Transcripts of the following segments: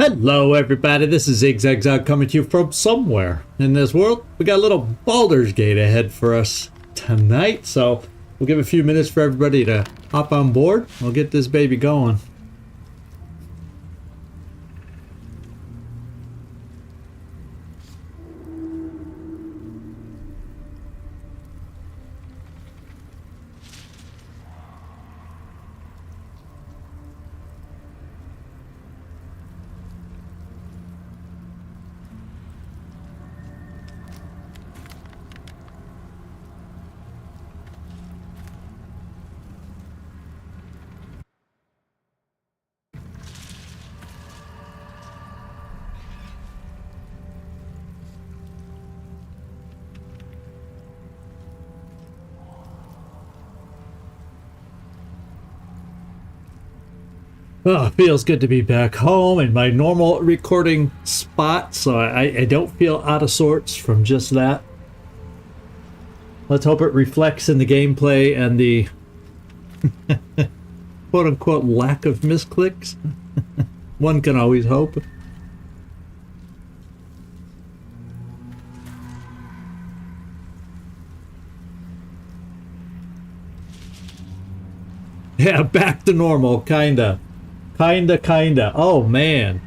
Hello everybody, this is Zigzag coming to you from somewhere in this world. We got a little Baldur's Gate ahead for us tonight, so we'll give a few minutes for everybody to hop on board. We'll get this baby going. Oh, it feels good to be back home in my normal recording spot, so I don't feel out of sorts from just that. Let's hope it reflects in the gameplay and the quote-unquote lack of misclicks. One can always hope. Yeah, back to normal, kinda. Kinda. Oh man.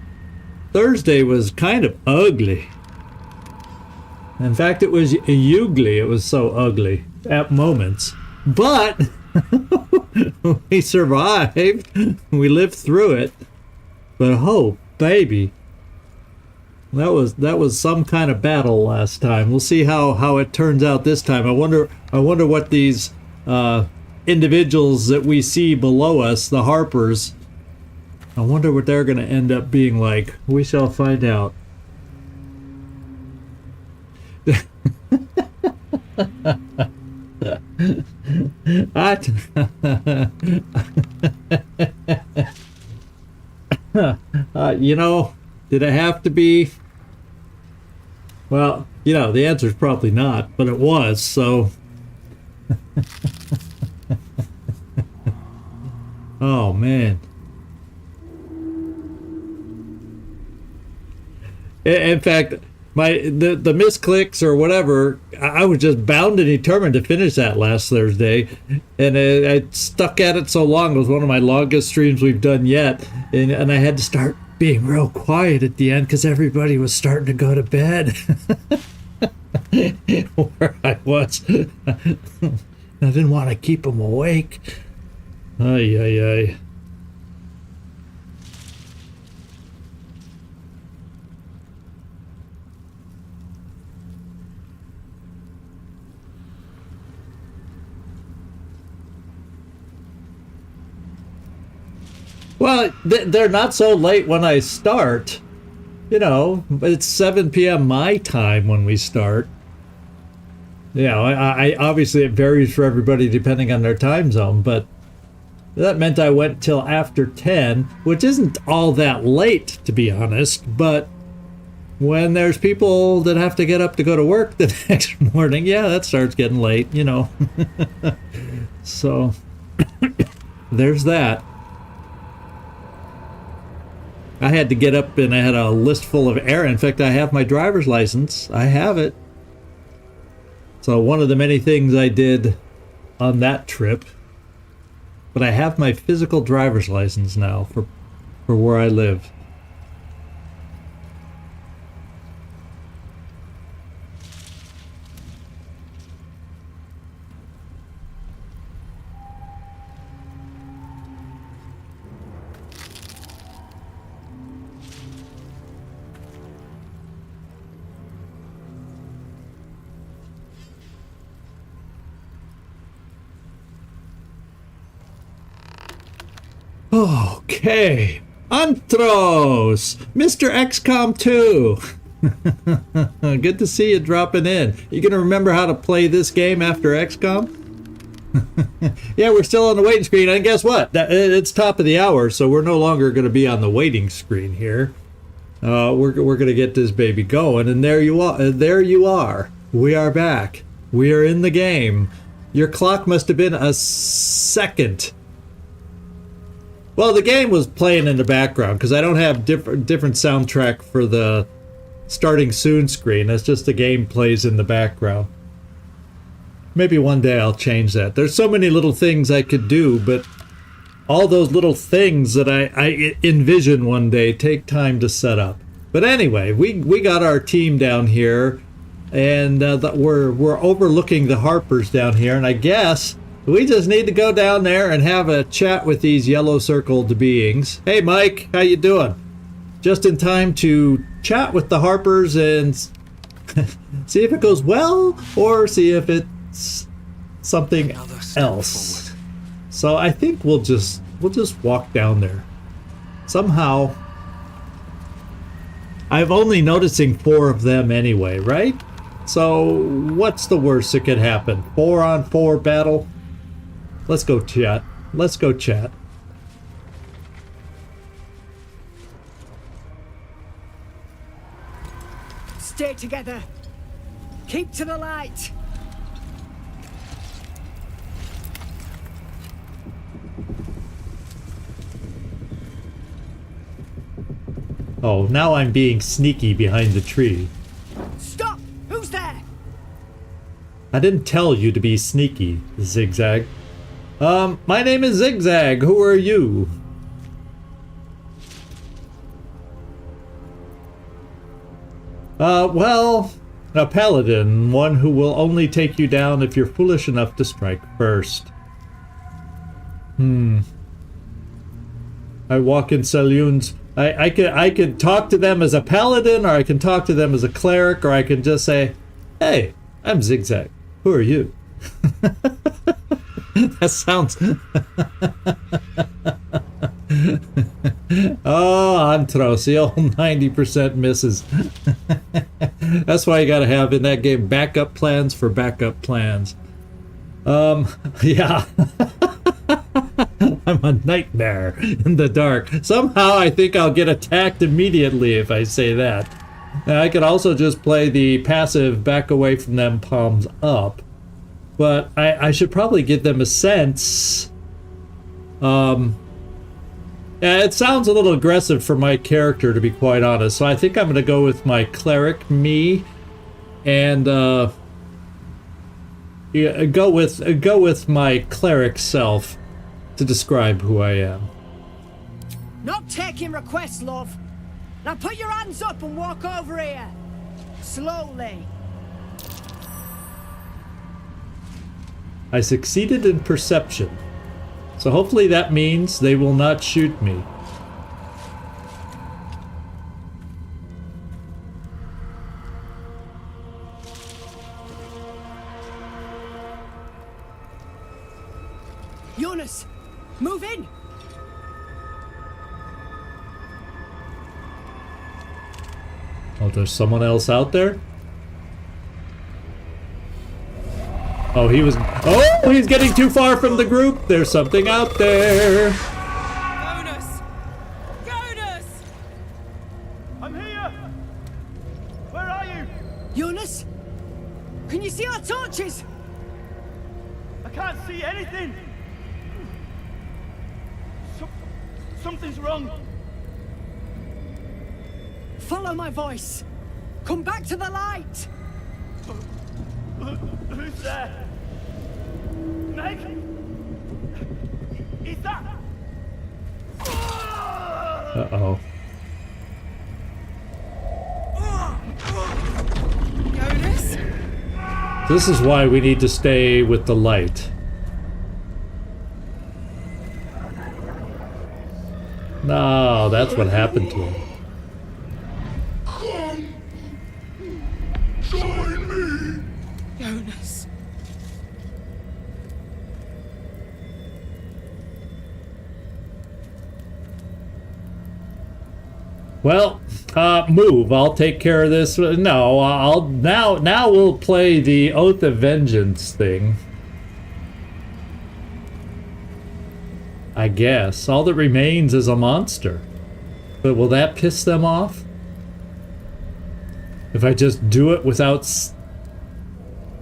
Thursday was kind of ugly. In fact, it was ugly. It was so ugly at moments. But we survived. We lived through it. But oh, baby. That was some kind of battle last time. We'll see how it turns out this time. I wonder what these individuals that we see below us, the Harpers, I wonder what they're going to end up being like. We shall find out. You know, did it have to be? Well, you know, the answer is probably not, but it was, so. Oh, man. In fact, the misclicks or whatever, I was just bound and determined to finish that last Thursday, and I stuck at it so long. It was one of my longest streams we've done yet, and I had to start being real quiet at the end because everybody was starting to go to bed. Where I was, I didn't want to keep them awake. Ay. Well, they're not so late when I start, you know, but it's 7 p.m. my time when we start. Yeah, I obviously it varies for everybody depending on their time zone, but that meant I went till after 10, which isn't all that late, to be honest, but when there's people that have to get up to go to work the next morning, yeah, that starts getting late, you know. So, there's that. I had to get up and I had a list full of errands. In fact, I have my driver's license. I have it. So one of the many things I did on that trip. But I have my physical driver's license now for where I live. Okay, Antros, Mr. XCom 2. Good to see you dropping in. You gonna remember how to play this game after XCom? Yeah, we're still on the waiting screen, and guess what? It's top of the hour, so we're no longer going to be on the waiting screen here. We're going to get this baby going, and there you are. There you are. We are back. We are in the game. Your clock must have been a second Well, the game was playing in the background because I don't have different soundtrack for the starting soon screen. It's just the game plays in the background. Maybe one day I'll change that. There's so many little things I could do, but all those little things that I envision one day take time to set up. But anyway, we got our team down here, and we're overlooking the Harpers down here, and I guess we just need to go down there and have a chat with these yellow circled beings. Hey Mike, how you doing? Just in time to chat with the Harpers and see if it goes well or see if it's something else. So I think we'll just walk down there. Somehow I'm only noticing 4 of them anyway, right? So what's the worst that could happen? 4-on-4 battle? Let's go chat. Let's go chat. Stay together. Keep to the light. Oh, now I'm being sneaky behind the tree. Stop! Who's there? I didn't tell you to be sneaky, Zigzag. My name is Zigzag. Who are you? Well, a paladin, one who will only take you down if you're foolish enough to strike first. I walk in saloons. I can talk to them as a paladin, or I can talk to them as a cleric, or I can just say, "Hey, I'm Zigzag. Who are you?" That sounds... Oh, Antros, the old 90% misses. That's why you gotta have in that game backup plans for backup plans. Yeah. I'm a nightmare in the dark. Somehow I think I'll get attacked immediately if I say that. Now, I could also just play the passive back away from them, palms up. But I should probably give them a sense. Yeah, it sounds a little aggressive for my character, to be quite honest. So I think I'm going to go with my cleric, me, and yeah, go with my cleric self to describe who I am. Not taking requests, love. Now put your hands up and walk over here. Slowly. I succeeded in perception. So hopefully that means they will not shoot me. Jonas, move in. Oh, there's someone else out there? Oh, he's getting too far from the group. There's something out there. Jonas! Jonas! I'm here! Where are you? Jonas, can you see our torches? I can't see anything! Something's wrong. Follow my voice. Come back to the light. Who's there? Meg? Is that? Uh-oh. Jonas? This is why we need to stay with the light. No, that's what happened to him. Jonas. Well, move. I'll take care of this. No, now we'll play the Oath of Vengeance thing. I guess. All that remains is a monster. But will that piss them off? If I just do it without...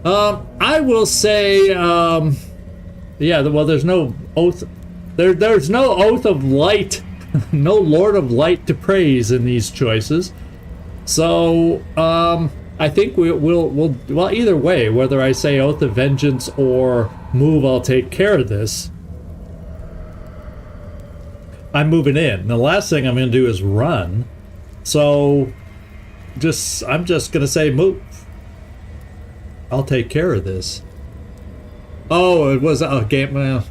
I will say, yeah, well, there's no oath... There's no Oath of Light, no Lord of Light to praise in these choices. So, I think we'll well, either way, whether I say Oath of Vengeance or move, I'll take care of this, I'm moving in. The last thing I'm going to do is run. So, I'm just going to say move. I'll take care of this. Oh, it was a game. Well,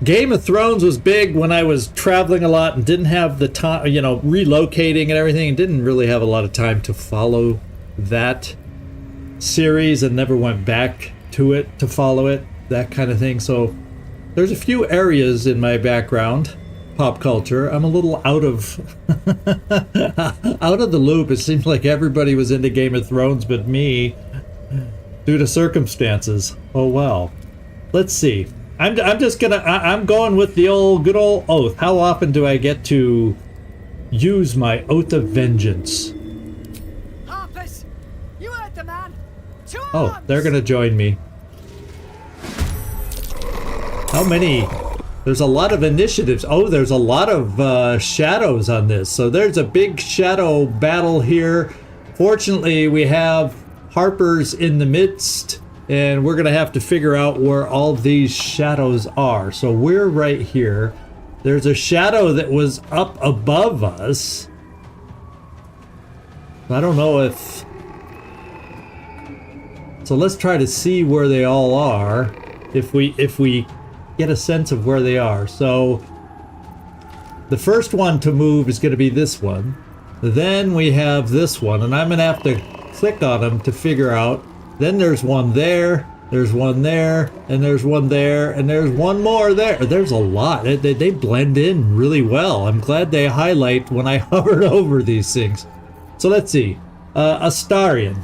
Game of Thrones was big when I was traveling a lot and didn't have the time, you know, relocating and everything, and didn't really have a lot of time to follow that series and never went back to it to follow it, that kind of thing. So there's a few areas in my background, pop culture, I'm a little out of out of the loop. It seems like everybody was into Game of Thrones but me, due to circumstances. Oh well. Let's see. I'm just gonna, I'm going with the good old oath. How often do I get to use my Oath of Vengeance? Harpers, you heard the man. To Oh, arms! they're gonna join me. How many? There's a lot of initiatives. Oh, there's a lot of shadows on this. So there's a big shadow battle here. Fortunately, we have Harpers in the midst, and we're gonna have to figure out where all these shadows are. So we're right here. There's a shadow that was up above us. I don't know if... So let's try to see where they all are, if we get a sense of where they are. So the first one to move is going to be this one. Then we have this one, and I'm going to have to click on them to figure out. Then there's one there, there's one there, and there's one there, and there's one more there. There's a lot. They blend in really well. I'm glad they highlight when I hovered over these things. So let's see. Astarion.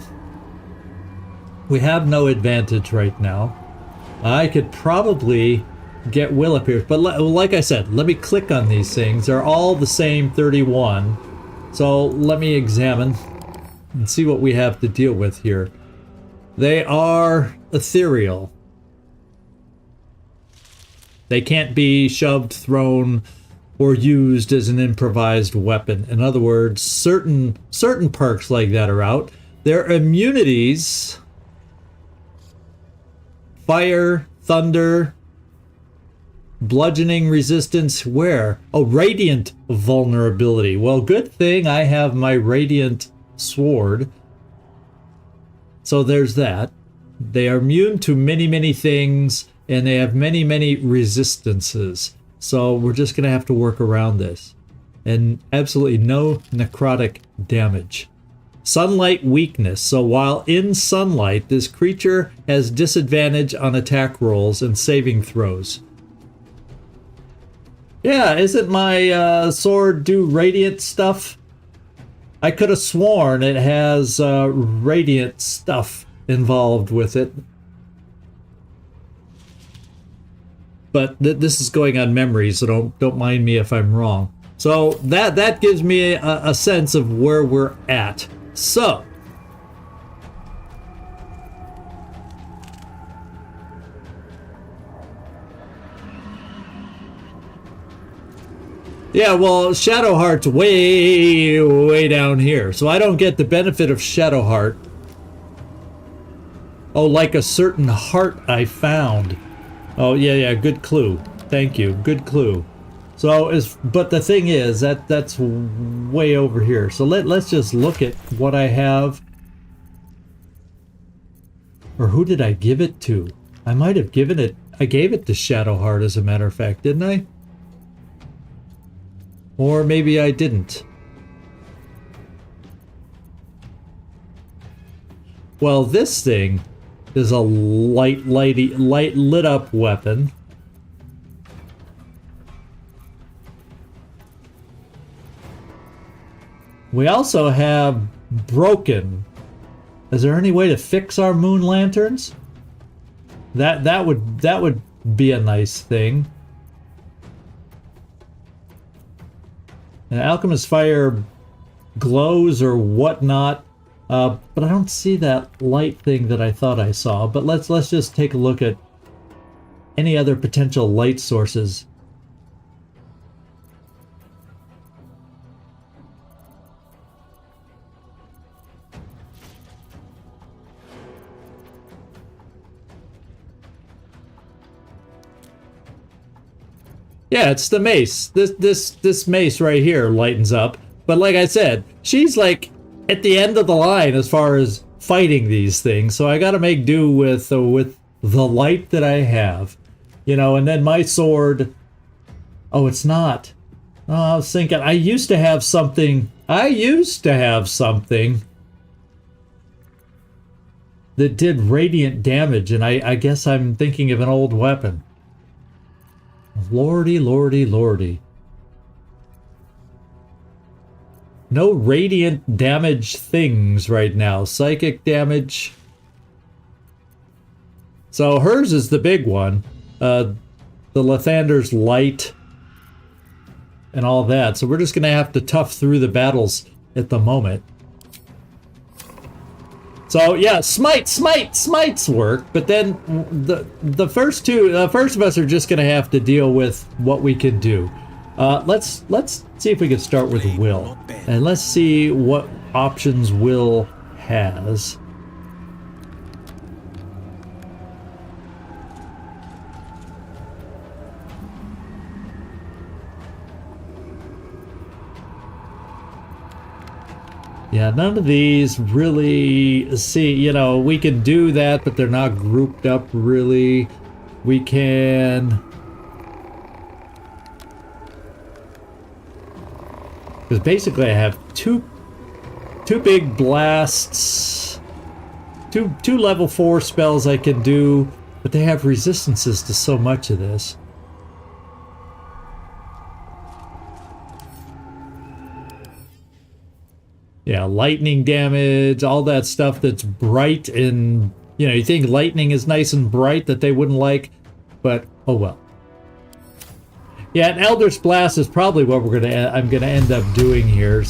We have no advantage right now. I could probably get Will up here, but like I said, let me click on these things. They're all the same 31. So let me examine and see what we have to deal with here. They are ethereal. They can't be shoved, thrown, or used as an improvised weapon. In other words, certain perks like that are out. Their immunities: fire, thunder, bludgeoning resistance, where? Oh, radiant vulnerability. Well, good thing I have my radiant sword. So there's that. They are immune to many things, and they have many resistances. So we're just gonna have to work around this. And absolutely no necrotic damage. Sunlight weakness. So while in sunlight, this creature has disadvantage on attack rolls and saving throws. Yeah, isn't my sword do radiant stuff? I could have sworn it has radiant stuff involved with it. But this is going on memory, so don't mind me if I'm wrong. So that gives me a sense of where we're at. So yeah, well, Shadowheart's way down here, so I don't get the benefit of Shadowheart. Oh, like a certain heart I found. Oh, yeah, good clue. Thank you, good clue. So, but the thing is, that's way over here. So let's just look at what I have. Or who did I give it to? I might have given it, I gave it to Shadowheart, as a matter of fact, didn't I? Or maybe I didn't. Well, this thing is a light lit up weapon. We also have broken. Is there any way to fix our moon lanterns? That would be a nice thing. And Alchemist Fire glows or whatnot, but I don't see that light thing that I thought I saw. But let's just take a look at any other potential light sources. Yeah, it's the mace. This mace right here lightens up. But like I said, she's like at the end of the line as far as fighting these things. So I got to make do with the light that I have, you know. And then my sword. Oh, it's not. Oh, I was thinking I used to have something. That did radiant damage, and I guess I'm thinking of an old weapon. Lordy, lordy, lordy. No radiant damage things right now. Psychic damage. So hers is the big one. The Lathander's light. And all that. So we're just going to have to tough through the battles at the moment. So yeah, smites work, but then the first of us are just gonna have to deal with what we can do. Let's see if we can start with Will, and let's see what options Will has. Yeah, none of these really, see, you know, we can do that, but they're not grouped up really. We can... Because basically I have two big blasts, two level 4 spells I can do, but they have resistances to so much of this. Yeah, lightning damage, all that stuff that's bright and, you know, you think lightning is nice and bright that they wouldn't like, but oh well. Yeah, an Eldritch Blast is probably what I'm gonna end up doing here.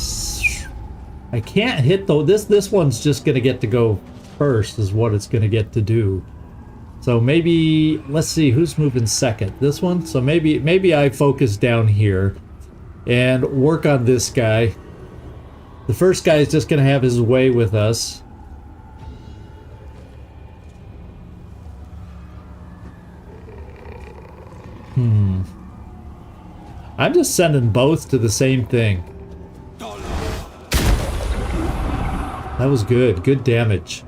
I can't hit though. This one's just gonna get to go first, is what it's gonna get to do. So maybe let's see who's moving second. This one. So maybe I focus down here and work on this guy. The first guy is just going to have his way with us. I'm just sending both to the same thing. That was good. Good damage.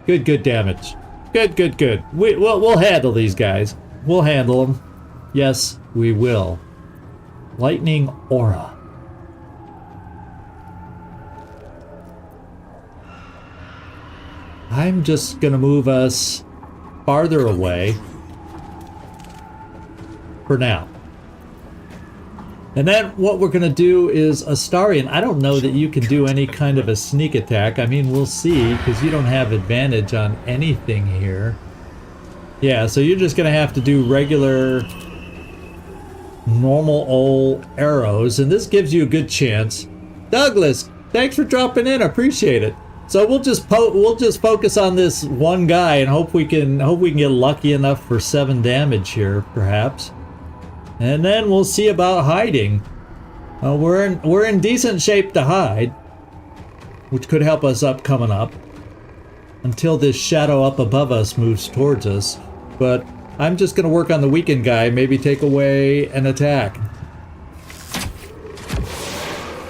Good damage. Good. We'll handle these guys. We'll handle them. Yes, we will. Lightning Aura. I'm just gonna move us farther away for now. And then what we're gonna do is Astarion. I don't know that you can do any kind of a sneak attack. I mean, we'll see, because you don't have advantage on anything here. Yeah, so you're just gonna have to do regular, normal old arrows, and this gives you a good chance. Douglas, thanks for dropping in. I appreciate it. So we'll just focus on this one guy and hope we can get lucky enough for 7 damage here, perhaps, and then we'll see about hiding. We're in decent shape to hide, which could help us up coming up until this shadow up above us moves towards us. But I'm just gonna work on the weakened guy, maybe take away an attack,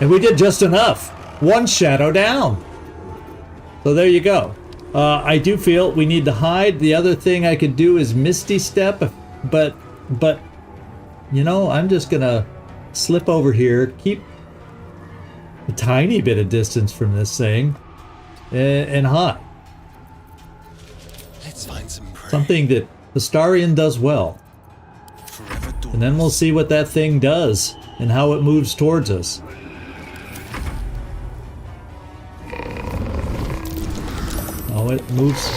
and we did just enough. 1 shadow down. So there you go. I do feel we need to hide. The other thing I could do is Misty Step, but you know, I'm just gonna slip over here, keep a tiny bit of distance from this thing, and hide. Let's find some prey. Something that Astarion does well. And then we'll see what that thing does and how it moves towards us. Oh, it moves.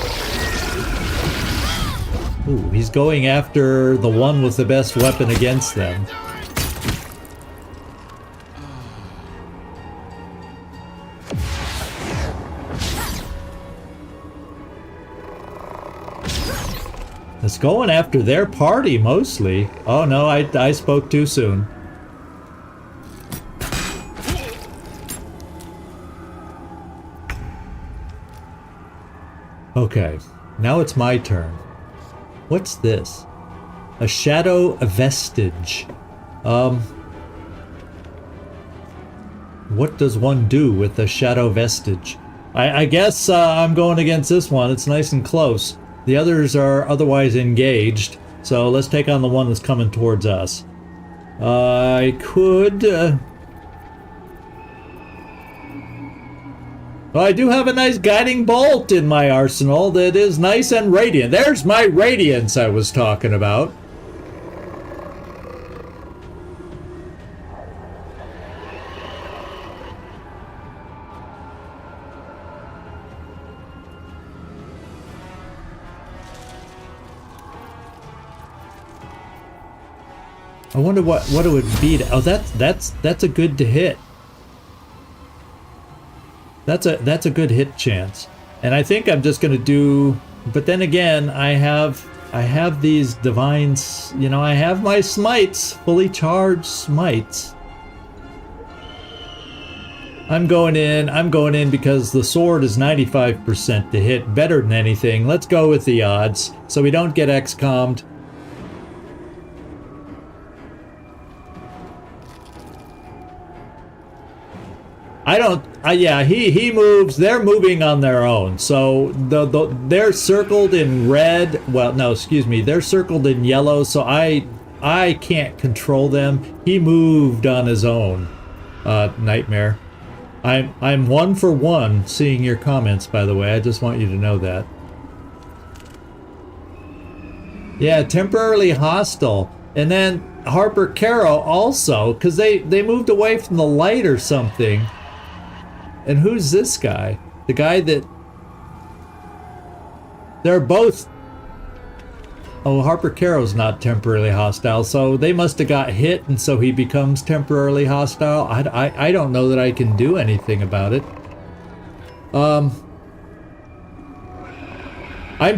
Ooh, he's going after the one with the best weapon against them. It's going after their party mostly. Oh no, I spoke too soon. Okay, now it's my turn. What's this? A shadow vestige. What does one do with a shadow vestige? I guess I'm going against this one. It's nice and close. The others are otherwise engaged, so let's take on the one that's coming towards us. I could... Well, I do have a nice guiding bolt in my arsenal that is nice and radiant. There's my radiance I was talking about. I wonder what it would be to, oh, that's a good to hit. That's a good hit chance. And I think I'm just gonna do, but then again, I have these divines, you know, I have my smites, fully charged smites. I'm going in because the sword is 95% to hit, better than anything. Let's go with the odds so we don't get XCom'd. Yeah, he moves. They're moving on their own. So they're circled in red. Well, no, excuse me. They're circled in yellow. So I can't control them. He moved on his own. Nightmare. I'm 1 for 1 seeing your comments, by the way. I just want you to know that. Yeah, temporarily hostile. And then Harper Caro also, because they moved away from the light or something. And who's this guy? The guy that... They're both... Oh, Harper Caro's not temporarily hostile, so they must have got hit, and so he becomes temporarily hostile. I don't know that I can do anything about it. I'm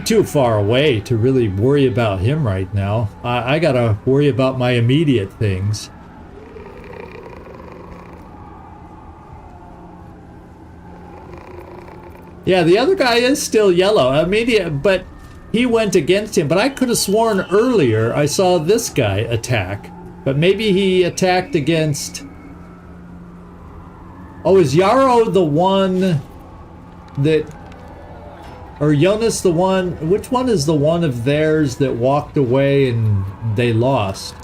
too far away to really worry about him right now. I gotta worry about my immediate things. Yeah, the other guy is still yellow. Immediate, but he went against him. But I could have sworn earlier I saw this guy attack. But maybe he attacked against... Oh, is Yarrow the one that... Or Jonas the one... Which one is the one of theirs that walked away and they lost?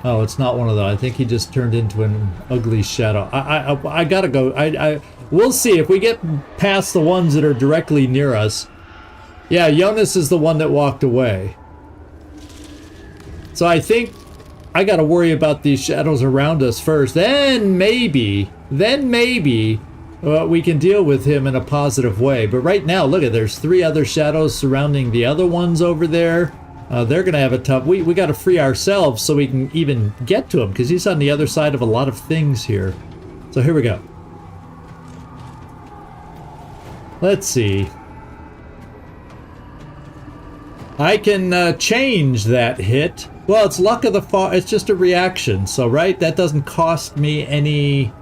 Oh, it's not one of those. I think he just turned into an ugly shadow. I gotta go. We'll see if we get past the ones that are directly near us. Yeah, Jonas is the one that walked away. So I think I gotta worry about these shadows around us first. Then maybe we can deal with him in a positive way. But right now, look at, there's 3 other shadows surrounding the other ones over there. They're gonna have a tough... We gotta free ourselves so we can even get to him, because he's on the other side of a lot of things here. So here we go. Let's see. I can change that hit. Well, it's luck of the fall. It's just a reaction, so right? That doesn't cost me anything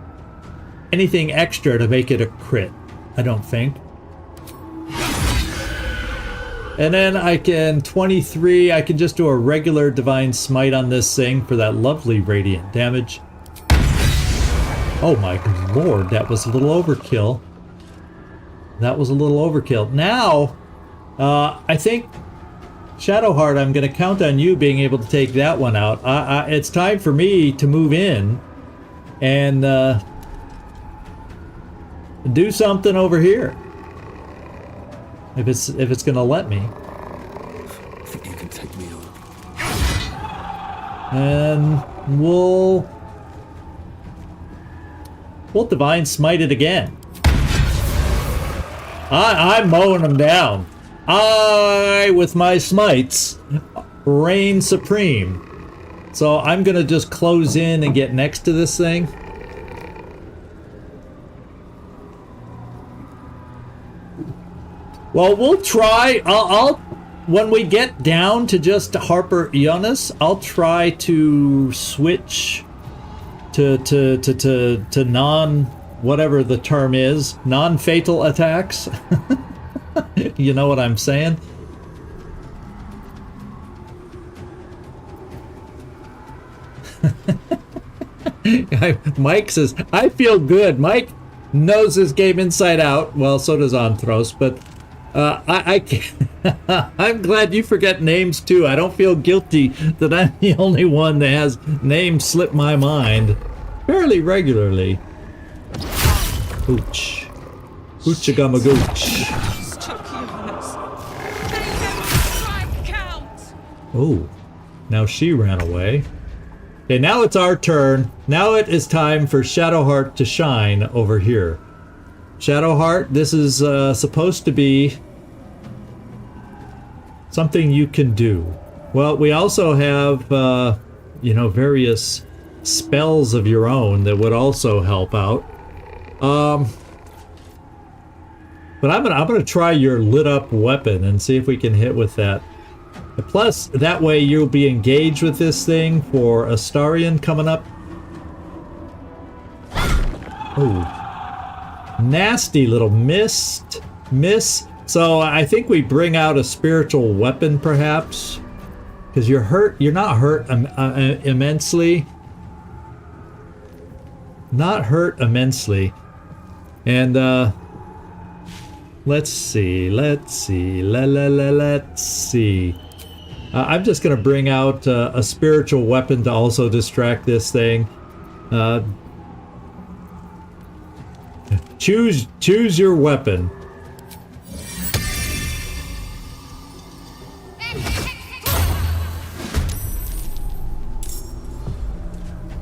extra to make it a crit, I don't think. And then I can 23. I can just do a regular divine smite on this thing for that lovely radiant damage. Oh my lord, that was a little overkill. That was a little overkill. Now, I think, Shadowheart, I'm going to count on you being able to take that one out. It's time for me to move in and do something over here. If it's going to let me. I think you can take me on. And we'll divine smite it again. I'm mowing them down. I, with my smites, reign supreme. So I'm gonna just close in and get next to this thing. Well, we'll try. when we get down to just Harper Jonas, I'll try to switch to non whatever the term is, non-fatal attacks. You know what I'm saying? Mike says, I feel good. Mike knows this game inside out. Well, so does Anthros, but I can't. I'm glad you forget names too. I don't feel guilty that I'm the only one that has names slip my mind fairly regularly. Hooch. Hoochagamagooch. Oh, now she ran away. Okay, now it's our turn. Now it is time for Shadowheart to shine over here. Shadowheart, this is supposed to be something you can do. Well, we also have, you know, various spells of your own that would also help out. But I'm gonna try your lit up weapon and see if we can hit with that. Plus, that way you'll be engaged with this thing for Astarion coming up. Oh, nasty little miss. So I think we bring out a spiritual weapon, perhaps, because you're hurt. You're not hurt immensely. Not hurt immensely. And let's see. Let's see. I'm just going to bring out a spiritual weapon to also distract this thing. Choose your weapon.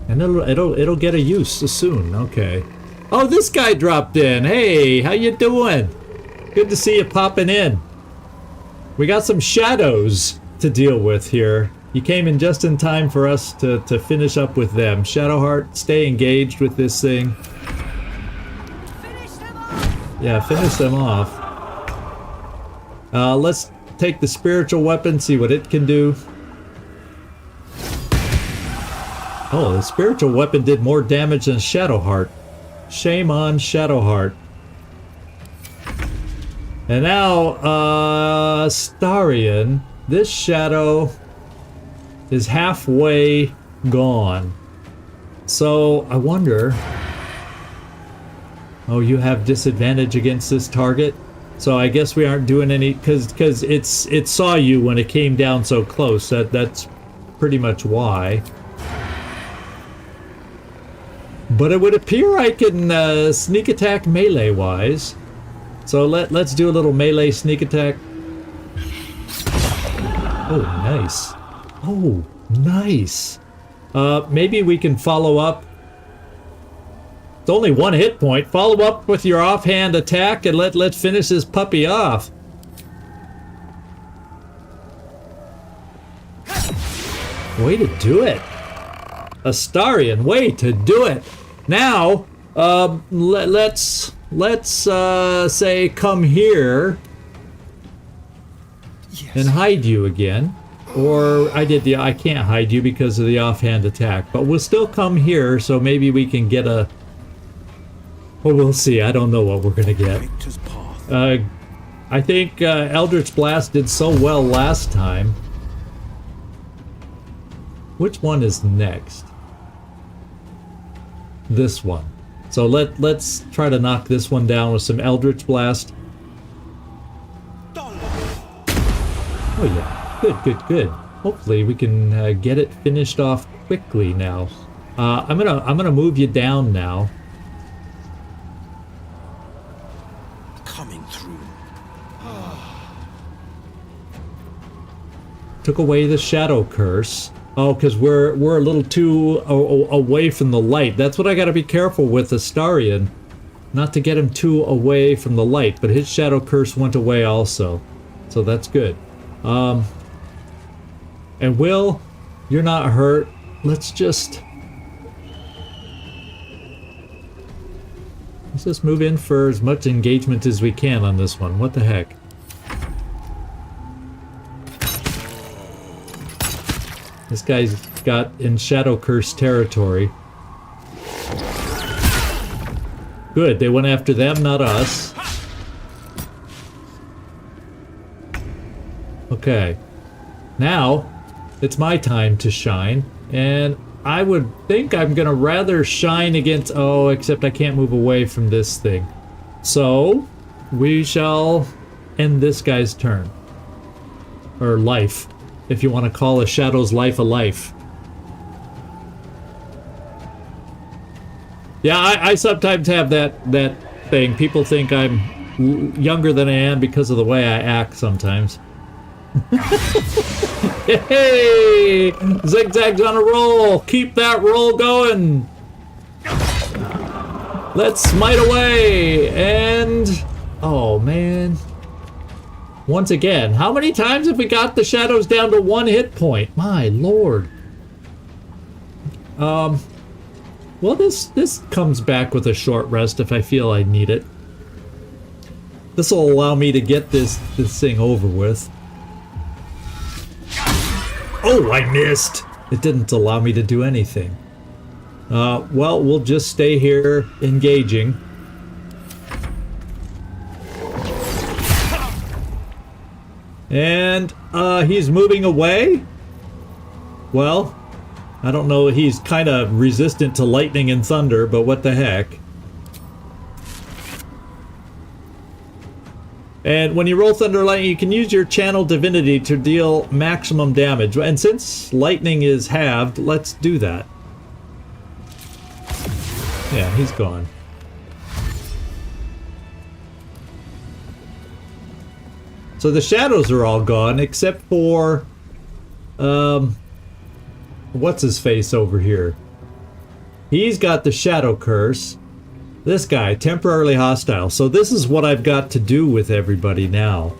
And it'll get a use soon. Okay. Oh, this guy dropped in. Hey, how you doing? Good to see you popping in. We got some shadows to deal with here. You came in just in time for us to finish up with them. Shadowheart, stay engaged with this thing. Finish them off. Yeah, finish them off. Let's take the spiritual weapon, see what it can do. Oh, the spiritual weapon did more damage than Shadowheart. Shame on Shadowheart. And now, Astarion. This shadow is halfway gone. So, I wonder... Oh, you have disadvantage against this target? So I guess we aren't doing any... Because it saw you when it came down so close. That's pretty much why. But it would appear I can sneak attack melee-wise. So let's do a little melee sneak attack. Oh, nice. Oh, nice. Maybe we can follow up. It's only one hit point. Follow up with your offhand attack and let's finish this puppy off. Way to do it. Astarion, way to do it. Now, let's say come here. Yes. And hide you again. Or I can't hide you because of the offhand attack. But we'll still come here, so maybe we can get a... Well, we'll see. I don't know what we're gonna get. Victor's path. I think Eldritch Blast did so well last time. Which one is next? This one. So let's try to knock this one down with some Eldritch Blast. Oh yeah, good. Hopefully we can get it finished off quickly now. I'm gonna move you down now. Coming through. Took away the shadow curse. Oh, because we're a little too away from the light. That's what I gotta be careful with Astarion. Not to get him too away from the light, but his shadow curse went away also. So that's good. And Will, you're not hurt. Let's just move in for as much engagement as we can on this one. What the heck? This guy's got in Shadow Curse territory. Good, they went after them, not us. Okay. Now, it's my time to shine. And I would think I'm gonna rather shine against... Oh, except I can't move away from this thing. So, we shall end this guy's turn. Or life. If you want to call a Shadow's life a life. Yeah, I sometimes have that thing. People think I'm younger than I am because of the way I act sometimes. Hey! Zigzag's on a roll! Keep that roll going! Let's smite away! And... Oh, man. Once again, how many times have we got the shadows down to 1 hit point? My lord. Well, this comes back with a short rest if I feel I need it. This will allow me to get this thing over with. Oh, I missed! It didn't allow me to do anything. Well, we'll just stay here engaging. And, he's moving away? Well, I don't know, he's kind of resistant to lightning and thunder, but what the heck. And when you roll Thunder or Lightning, you can use your Channel Divinity to deal maximum damage. And since lightning is halved, let's do that. Yeah, he's gone. So the shadows are all gone, except for... what's his face over here? He's got the Shadow Curse. This guy, temporarily hostile. So this is what I've got to do with everybody now.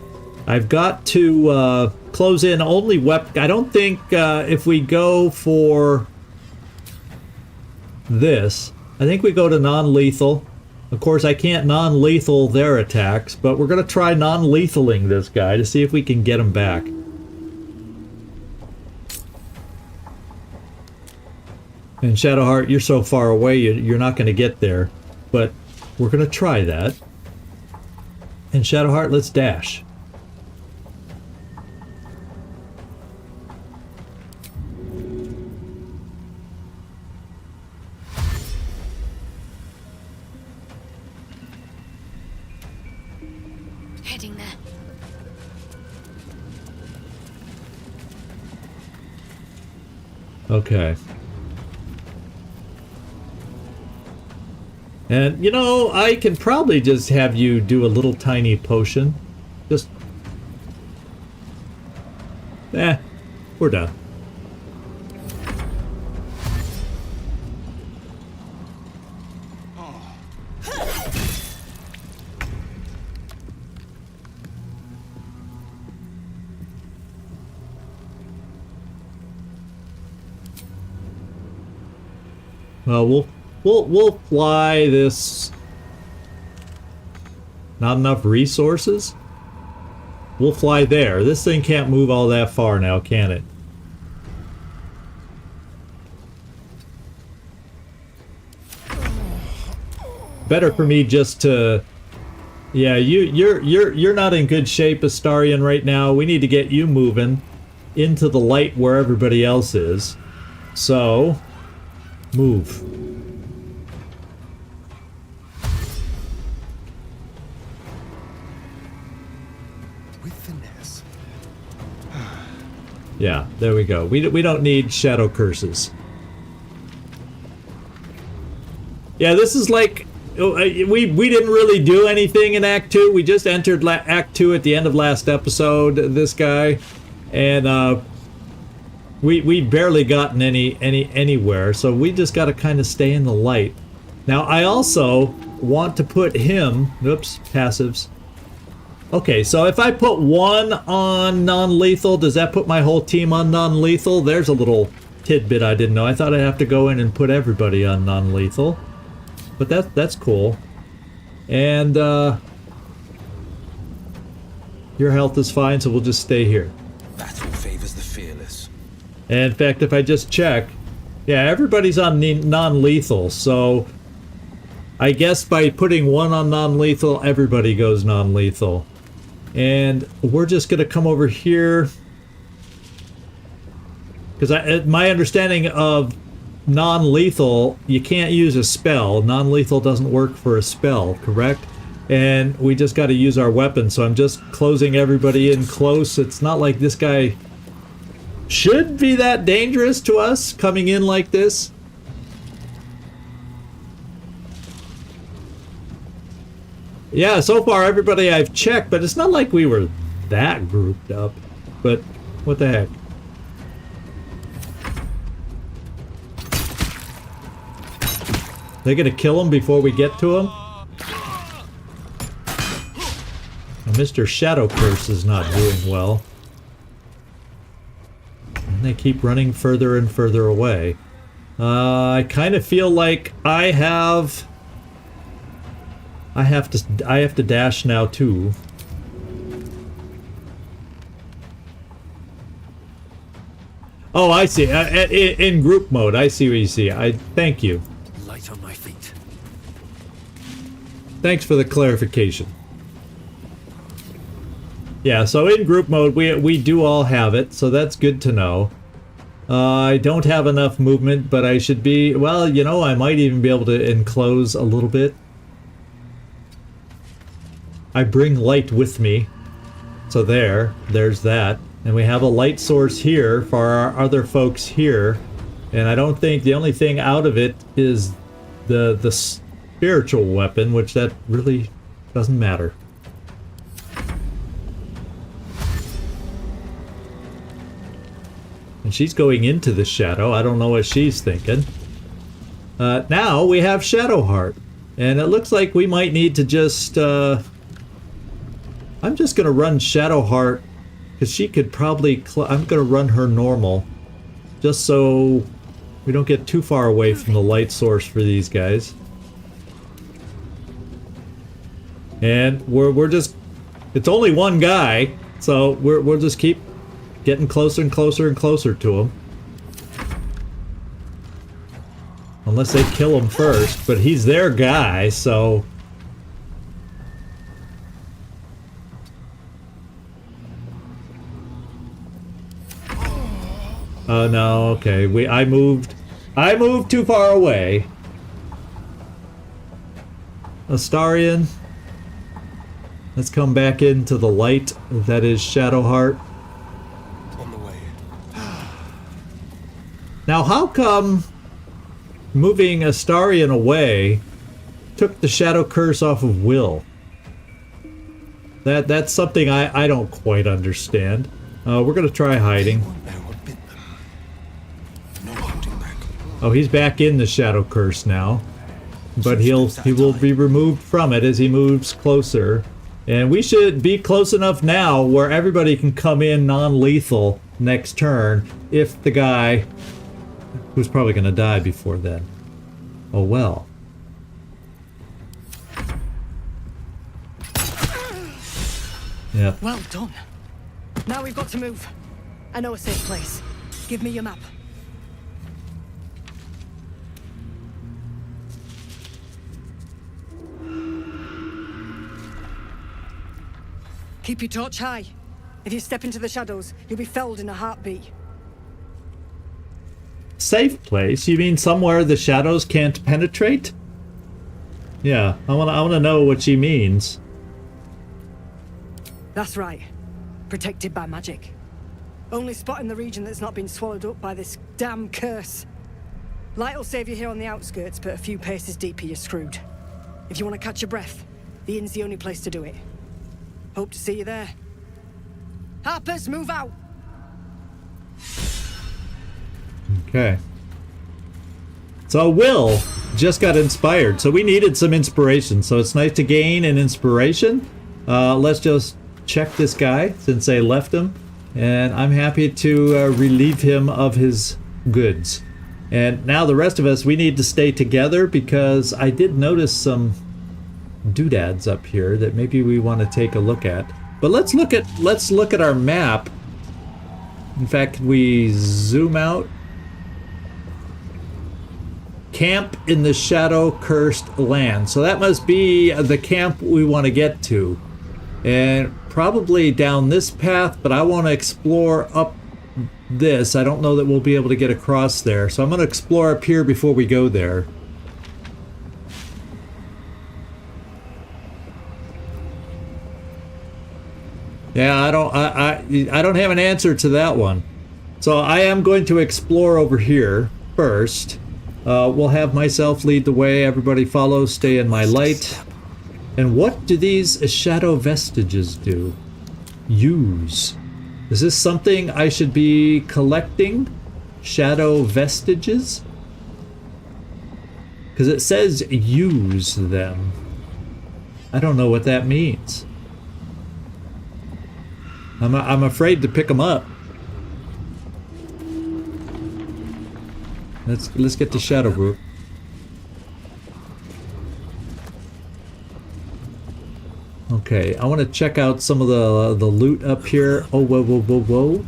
I've got to close in only weapon. I don't think if we go for this, I think we go to non-lethal. Of course, I can't non-lethal their attacks, but we're going to try non-lethaling this guy to see if we can get him back. And Shadowheart, you're so far away, you're not going to get there. But we're going to try that. And Shadowheart, let's dash. Heading there. Okay. And, you know, I can probably just have you do a little tiny potion. Just... we're done. Well, we'll fly this. Not enough resources? We'll fly there. This thing can't move all that far now, can it? Better for me just to... Yeah, you're not in good shape, Astarion, right now. We need to get you moving into the light where everybody else is. So, move. Yeah, there we go. We don't need shadow curses. Yeah, this is like... We didn't really do anything in Act 2. We just entered Act 2 at the end of last episode, this guy. And we barely gotten anywhere. So we just got to kind of stay in the light. Now, I also want to put him... Oops, passives. Okay, so if I put one on non-lethal, does that put my whole team on non-lethal? There's a little tidbit I didn't know. I thought I'd have to go in and put everybody on non-lethal. But that's cool. And your health is fine, so we'll just stay here. Battle favors the fearless. And in fact, if I just check, yeah, everybody's on non-lethal, so I guess by putting one on non-lethal, everybody goes non-lethal. And we're just gonna come over here, because my understanding of non-lethal, you can't use a spell. Non-lethal doesn't work for a spell, correct? And we just got to use our weapon, so I'm just closing everybody in close. It's not like this guy should be that dangerous to us coming in like this. Yeah, so far everybody I've checked, but it's not like we were that grouped up. But what the heck? They're gonna kill him before we get to him? Mr. Shadow Curse is not doing well. And they keep running further and further away. I kind of feel like I have to dash now too. Oh, I see. In group mode, I see what you see. Thank you. Light on my feet. Thanks for the clarification. Yeah, so in group mode, we do all have it, so that's good to know. I don't have enough movement, but I should be... Well, you know, I might even be able to enclose a little bit. I bring light with me. So there's that. And we have a light source here for our other folks here. And I don't think the only thing out of it is the spiritual weapon, which that really doesn't matter. And she's going into the shadow. I don't know what she's thinking. Now we have Shadowheart. And it looks like we might need to just... I'm just going to run Shadowheart, because she could probably... I'm going to run her normal, just so we don't get too far away from the light source for these guys. And we're just... It's only one guy, so we'll just keep getting closer and closer and closer to him. Unless they kill him first, but he's their guy, so... Oh no, okay. I moved too far away. Astarion. Let's come back into the light that is Shadowheart. On the way. Now, how come moving Astarion away took the Shadow Curse off of Will? That's something I don't quite understand. We're gonna try hiding. Oh, he's back in the Shadow Curse now, but he will be removed from it as he moves closer. And we should be close enough now where everybody can come in non-lethal next turn if the guy who's probably going to die before then. Oh well. Yeah. Well done. Now we've got to move. I know a safe place. Give me your map. Keep your torch high. If you step into the shadows, you'll be felled in a heartbeat. Safe place? You mean somewhere the shadows can't penetrate? Yeah, I wanna know what she means. That's right. Protected by magic. Only spot in the region that's not been swallowed up by this damn curse. Light will save you here on the outskirts, but a few paces deeper you're screwed. If you want to catch your breath, the inn's the only place to do it. Hope to see you there. Harpers, move out! Okay. So Will just got inspired, so we needed some inspiration, so it's nice to gain an inspiration. Let's just check this guy since they left him, and I'm happy to relieve him of his goods. And now the rest of us, we need to stay together because I did notice some doodads up here that maybe we want to take a look at. But let's look at our map In fact, can we zoom out? Camp in the shadow-cursed land. So that must be the camp we want to get to. And probably down this path, but I want to explore up this. I don't know that we'll be able to get across there. So I'm going to explore up here before we go there. Yeah, I don't have an answer to that one. So I am going to explore over here first. We'll have myself lead the way. Everybody follow, stay in my light. And what do these shadow vestiges do? Use. Is this something I should be collecting? Shadow vestiges? Because it says use them. I don't know what that means. I'm afraid to pick them up. Let's get to Shadow Group. Okay, I want to check out some of the loot up here. Oh, whoa, whoa, whoa, whoa.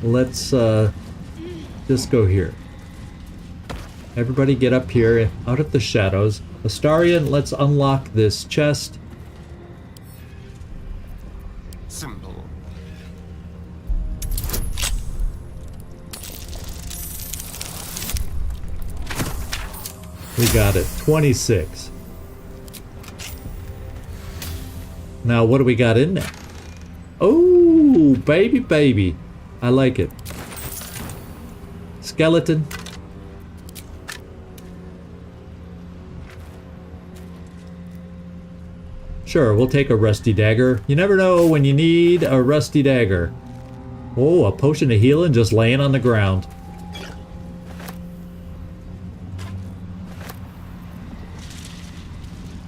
Let's just go here. Everybody get up here, out of the shadows. Astarion, let's unlock this chest. Simple. We got it. 26. Now, what do we got in there? Oh, baby, baby. I like it. Skeleton. Sure, we'll take a rusty dagger. You never know when you need a rusty dagger. Oh, a potion of healing just laying on the ground.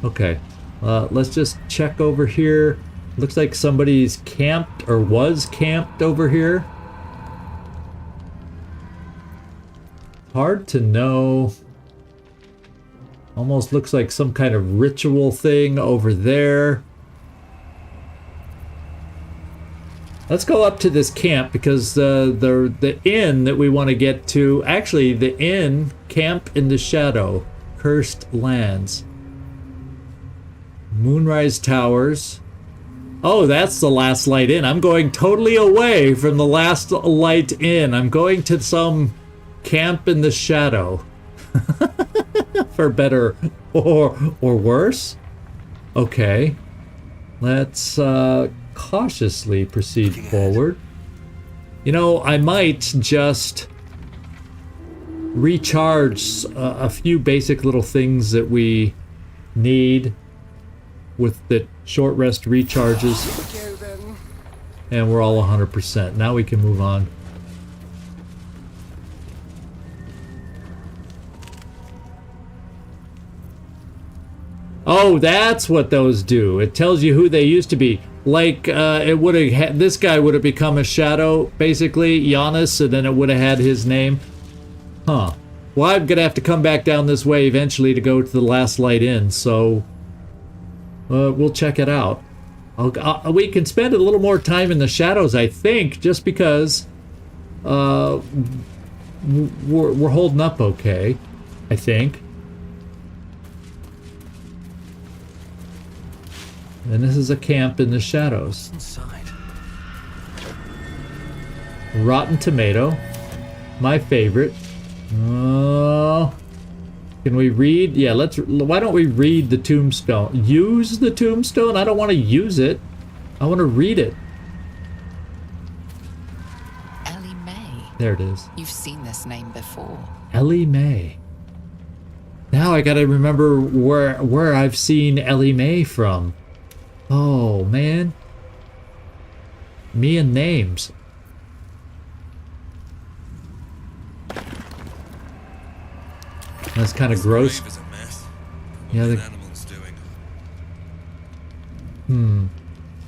Okay, let's just check over here. Looks like somebody's camped or was camped over here. Hard to know. Almost looks like some kind of ritual thing over there. Let's go up to this camp because the inn that we want to get to, actually the inn, Camp in the Shadow, Cursed Lands. Moonrise Towers. Oh, that's the Last Light Inn. I'm going totally away from the Last Light Inn. I'm going to some Camp in the Shadow. For better or worse. Okay. Let's cautiously proceed forward. You know, I might just recharge a few basic little things that we need with the short rest recharges. And we're all 100%. Now we can move on. Oh, that's what those do. It tells you who they used to be. Like, it would have this guy would have become a shadow, basically, Giannis, and then it would have had his name. Huh. Well, I'm gonna have to come back down this way eventually to go to the Last Light Inn, so we'll check it out. We can spend a little more time in the shadows, I think, just because we're holding up okay, I think. And this is a camp in the shadows. Inside. Rotten tomato. My favorite. Can we read? Yeah, why don't we read the tombstone? Use the tombstone? I don't want to use it. I want to read it. Ellie May. There it is. You've seen this name before. Ellie May. Now I gotta remember where I've seen Ellie May from. Oh, man. Me and names. That's kind of gross. Yeah,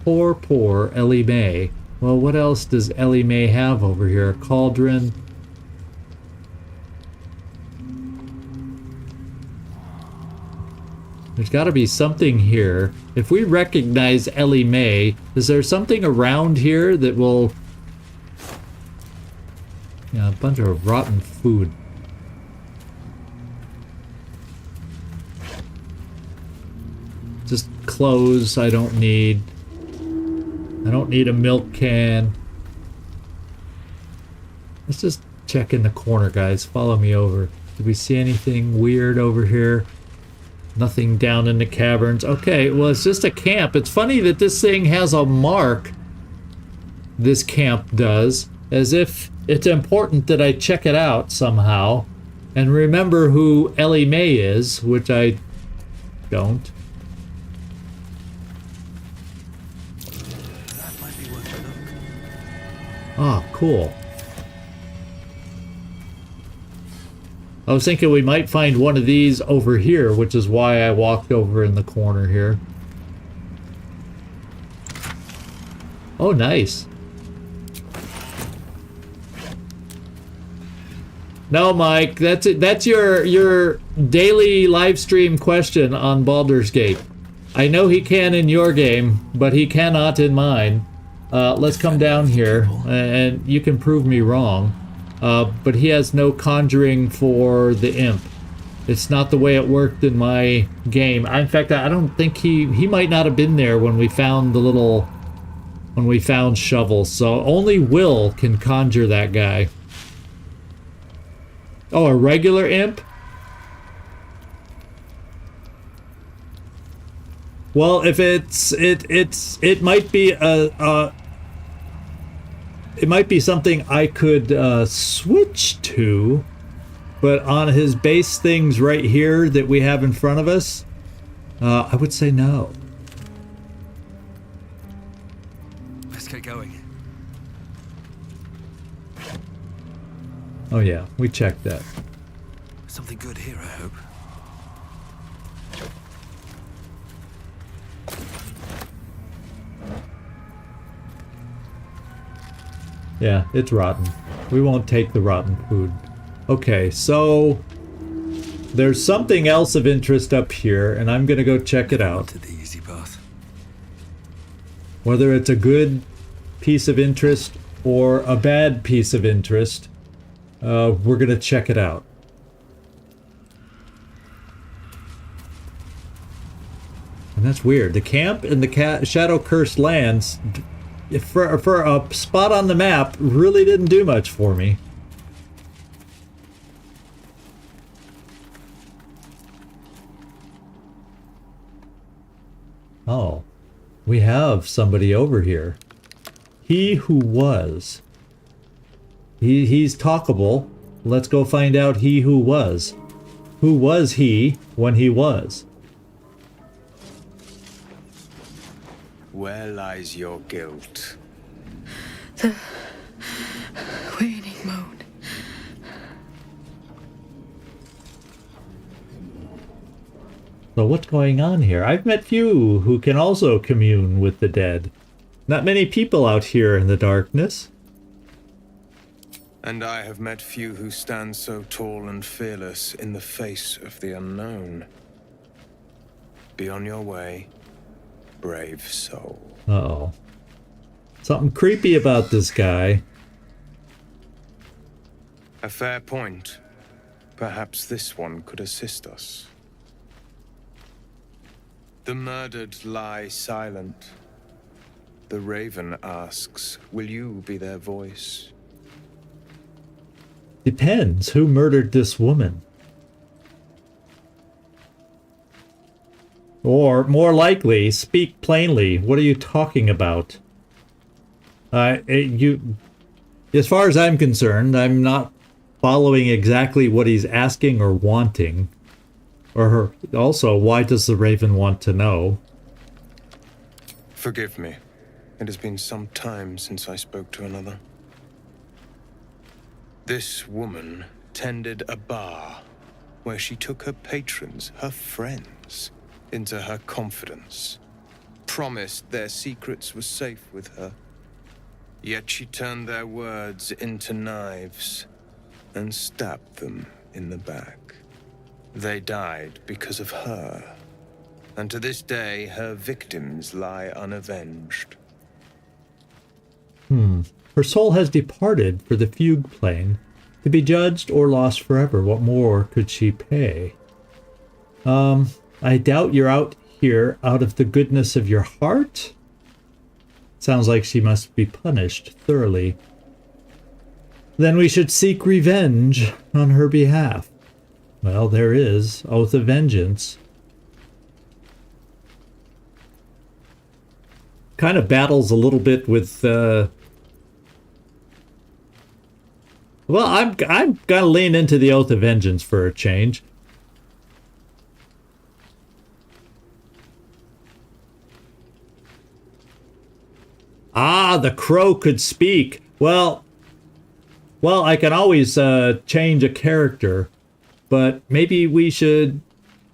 Poor Ellie May. Well, what else does Ellie May have over here? A cauldron. There's got to be something here. If we recognize Ellie May, is there something around here that will Yeah, a bunch of rotten food. Just clothes I don't need. I don't need a milk can. Let's just check in the corner, guys. Follow me over. Did we see anything weird over here? Nothing down in the caverns. Okay, well, it's just a camp. It's funny that this thing has a mark. This camp does. As if it's important that I check it out somehow. And remember who Ellie Mae is, which I don't. That might be worth a look. Ah, cool. I was thinking we might find one of these over here, which is why I walked over in the corner here. Oh, nice. No, Mike, that's it. That's your daily live stream question on Baldur's Gate. I know he can in your game, but he cannot in mine. Let's come down here, and you can prove me wrong. But he has no conjuring for the imp. It's not the way it worked in my game. In fact, I don't think he might not have been there when we found the little, when we found shovels. So only Will can conjure that guy. Oh, a regular imp? Well, if it might be it might be something I could switch to, but on his base things right here that we have in front of us, I would say no. Let's get going. Oh yeah, we checked that. Something good here, I hope. Yeah, it's rotten. We won't take the rotten food. Okay, so there's something else of interest up here, and I'm gonna go check it out. To the easy path. Whether it's a good piece of interest or a bad piece of interest, we're gonna check it out. And that's weird. The camp in the Shadow Cursed Lands, for a spot on the map, really didn't do much for me. Oh, we have somebody over here. He who was. He's talkable. Let's go find out he who was. Who was he when he was? Where lies your guilt? The wailing moan. So what's going on here? I've met few who can also commune with the dead. Not many people out here in the darkness. And I have met few who stand so tall and fearless in the face of the unknown. Be on your way, brave soul. Uh-oh. Something creepy about this guy. A fair point. Perhaps this one could assist us. The murdered lie silent. The raven asks, will you be their voice? Depends who murdered this woman. Or, more likely, speak plainly. What are you talking about? As far as I'm concerned, I'm not following exactly what he's asking or wanting. Or also, why does the raven want to know? Forgive me. It has been some time since I spoke to another. This woman tended a bar where she took her patrons, her friends, into her confidence, promised their secrets were safe with her. Yet she turned their words into knives and stabbed them in the back. They died because of her, and to this day her victims lie unavenged. Her soul has departed for the fugue plane. To be judged or lost forever. What more could she pay? I doubt you're out here out of the goodness of your heart. Sounds like she must be punished thoroughly. Then we should seek revenge on her behalf. Well, there is Oath of Vengeance. Kind of battles a little bit with well, I'm gonna lean into the Oath of Vengeance for a change. Ah, the crow could speak. Well, I can always change a character, but maybe we should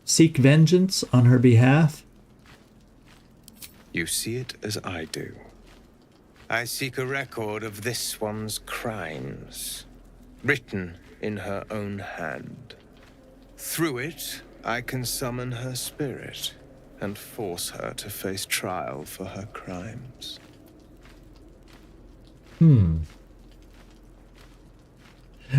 seek vengeance on her behalf. You see it as I do. I seek a record of this one's crimes, written in her own hand. Through it, I can summon her spirit and force her to face trial for her crimes.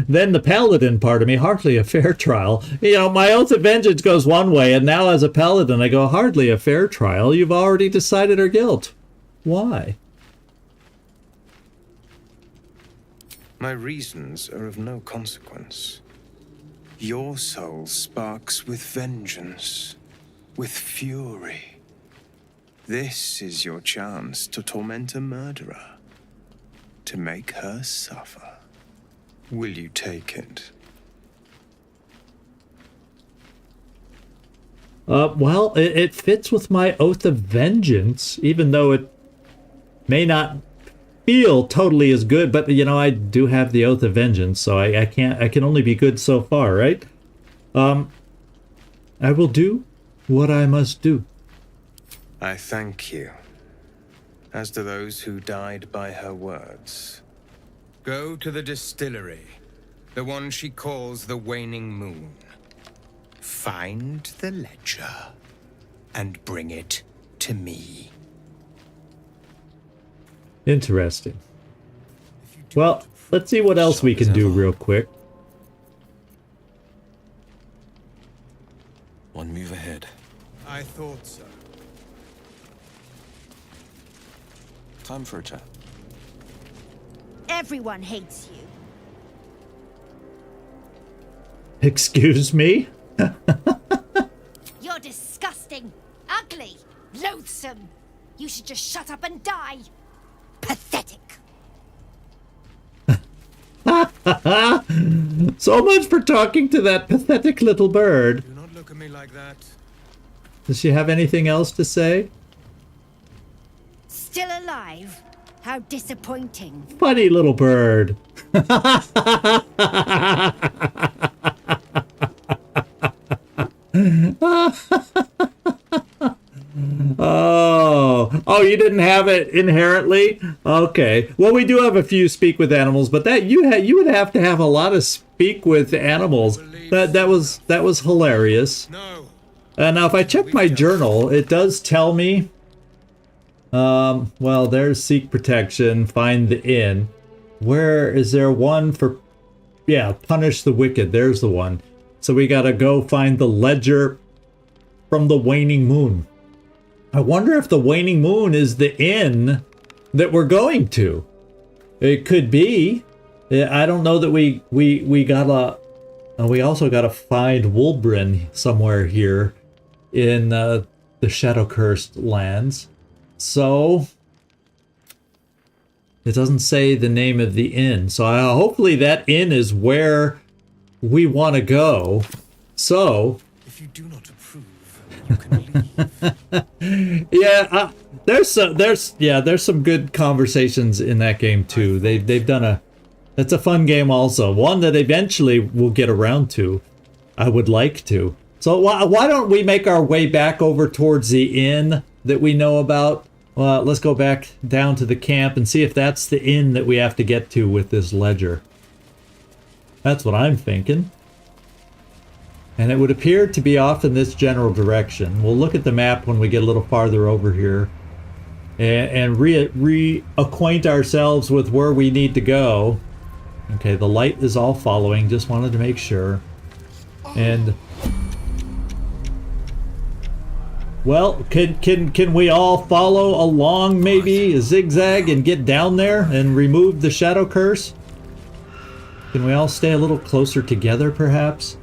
Then the paladin part of me, hardly a fair trial. You know, my Oath of Vengeance goes one way, and now as a paladin I go, hardly a fair trial. You've already decided her guilt. Why? My reasons are of no consequence. Your soul sparks with vengeance, with fury. This is your chance to torment a murderer, to make her suffer. Will you take it? Well, it fits with my Oath of Vengeance, even though it may not feel totally as good, but you know, I do have the Oath of Vengeance, so I can only be good so far, right? I will do what I must do. I thank you. As to those who died by her words, go to the distillery, the one she calls the Waning Moon. Find the ledger and bring it to me. Interesting. Well, let's see what else we can do real quick. One move ahead. I thought so. Time for a chat. Everyone hates you. Excuse me? You're disgusting, ugly, loathsome. You should just shut up and die. Pathetic. So much for talking to that pathetic little bird. Do not look at me like that. Does she have anything else to say? Still alive? How disappointing. Funny little bird. Oh, you didn't have it inherently? Okay. Well, we do have a few speak with animals, but that you would have to have a lot of speak with animals. That was hilarious. No. Now, if I check my journal, it does tell me. Well, there's seek protection, find the inn. Where is there one for? Yeah, punish the wicked. There's the one. So we gotta go find the ledger from the Waning Moon. I wonder if the Waning Moon is the inn that we're going to. It could be. I don't know that we gotta. We also gotta find Wulbren somewhere here in the Shadow-Cursed lands. So it doesn't say the name of the inn. So hopefully that inn is where we want to go. So If you do not approve, you can leave. yeah, there's some good conversations in that game too. They've done that's a fun game also. One that eventually we'll get around to. I would like to. So why don't we make our way back over towards the inn that we know about? Well, let's go back down to the camp and see if that's the inn that we have to get to with this ledger. That's what I'm thinking. And it would appear to be off in this general direction. We'll look at the map when we get a little farther over here and reacquaint ourselves with where we need to go. Okay, the light is all following. Just wanted to make sure. And well, can we all follow along, maybe a zigzag, and get down there and remove the shadow curse? Can we all stay a little closer together, perhaps?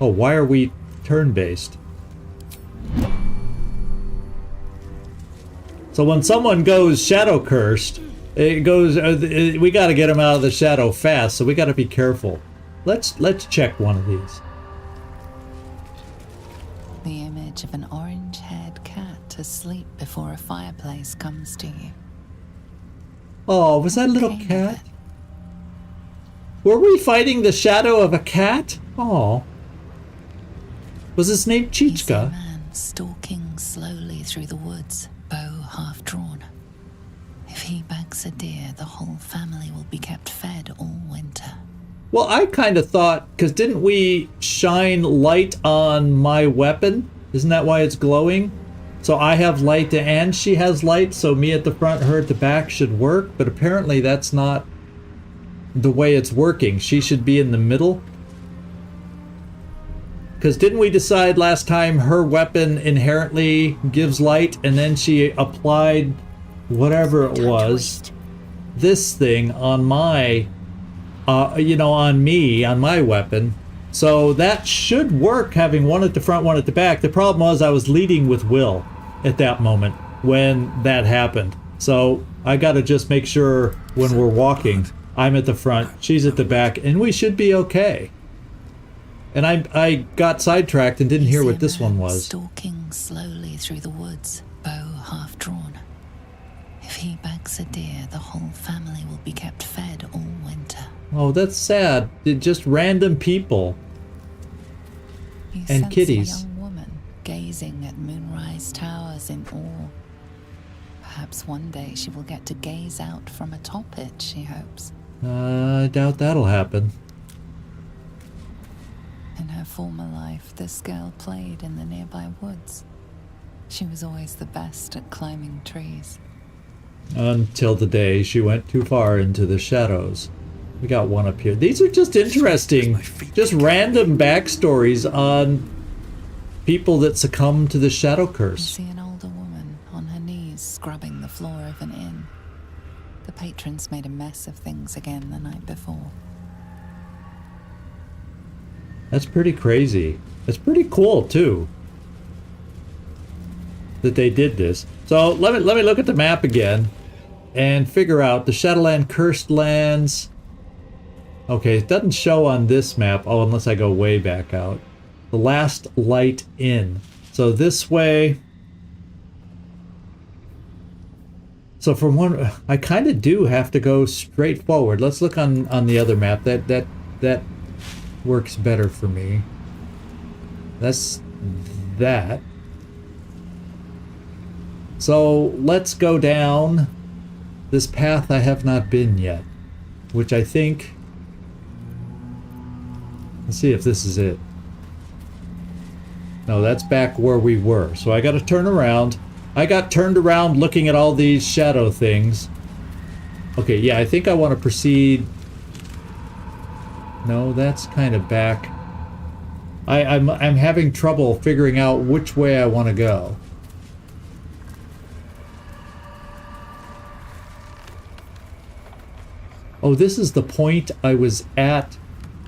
Oh, why are we turn-based? So when someone goes shadow cursed, it goes. We got to get them out of the shadow fast, so we got to be careful. Let's check one of these. The image of an orange-haired cat asleep before a fireplace comes to you. Oh, was that a little Came of cat? it. Were we fighting the shadow of a cat? Oh. Was his name You see a Chichka? man stalking slowly through the woods, bow half drawn. If he bags a deer, the whole family will be kept fed all winter. Well, I kind of thought, because didn't we shine light on my weapon? Isn't that why it's glowing? So I have light and she has light, so me at the front, her at the back should work, but apparently that's not the way it's working. She should be in the middle. Because didn't we decide last time her weapon inherently gives light, and then she applied whatever it was, this thing on my, on me, on my weapon. So that should work, having one at the front, one at the back. The problem was I was leading with Will at that moment when that happened. So I got to just make sure when we're walking, I'm at the front, she's at the back, and we should be okay. And I got sidetracked and didn't You hear see what a this one man was. Stalking slowly through the woods, bow half drawn. If he bags a deer, the whole family will be kept fed all winter. Oh, that's sad. Just random people. You And sense kitties. a young woman gazing at moonrise towers in awe. Perhaps one day she will get to gaze out from atop it, she hopes. I doubt that'll happen. In her former life, this girl played in the nearby woods. She was always the best at climbing trees. Until the day she went too far into the shadows. We got one up here. These are just interesting, just random backstories on people that succumb to the shadow You curse. see an older woman on her knees scrubbing the floor of an inn. The patrons made a mess of things again the night before. That's pretty crazy. That's pretty cool too, that they did this. So let me look at the map again and figure out the Shadowland Cursed Lands. Okay, it doesn't show on this map. Oh, unless I go way back out. The Last Light Inn. So this way. So from one, I kind of do have to go straight forward. Let's look on the other map. That works better for me. That's that. So let's go down this path I have not been yet, which I think, let's see if this is it. No, that's back where we were. So I got to turn around. I got turned around looking at all these shadow things. Okay, yeah, I think I want to proceed. No, that's kind of back. I'm having trouble figuring out which way I want to go. Oh, this is the point I was at.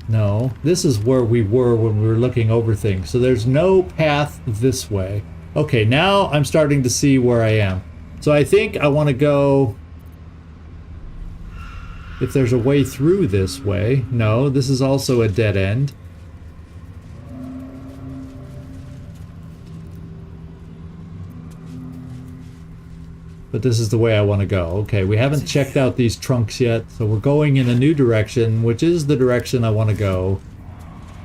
No, this is where we were when we were looking over things. So there's no path this way. Okay, now I'm starting to see where I am. So I think I want to go... If there's a way through this way. No, this is also a dead end. But this is the way I want to go. Okay, we haven't checked out these trunks yet, so we're going in a new direction, which is the direction I want to go.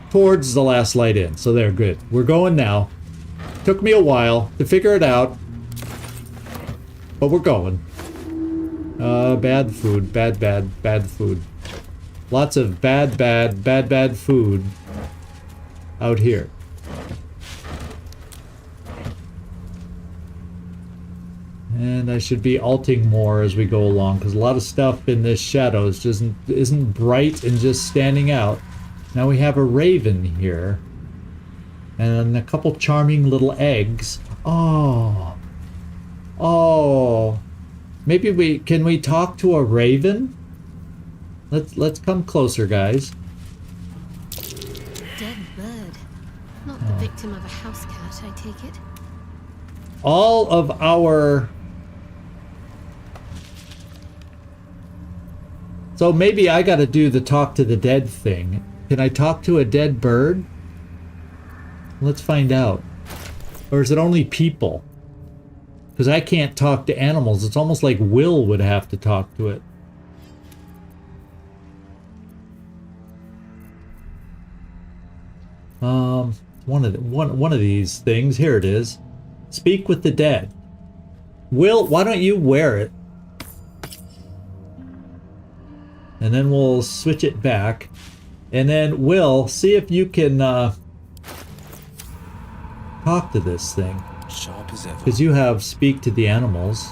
Towards the Last Light Inn. So there, good. We're going now. Took me a while to figure it out. But we're going. Bad food. Bad food. Lots of bad food out here. And And I should be alting more as we go along, because a lot of stuff in this shadows just isn't bright and just standing out. Now we have a raven here. And a couple charming little eggs. Oh. Oh. Maybe can we talk to a raven? Let's come closer, guys. Dead bird. Not the victim of a house cat, I take it. All of our... So maybe I gotta do the talk to the dead thing. Can I talk to a dead bird? Let's find out. Or is it only people? Because I can't talk to animals. It's almost like Will would have to talk to it. One of these things. Here it is. Speak with the dead. Will, why don't you wear it? And then we'll switch it back. And then Will, see if you can talk to this thing. Sharp as ever. Because you have speak to the animals.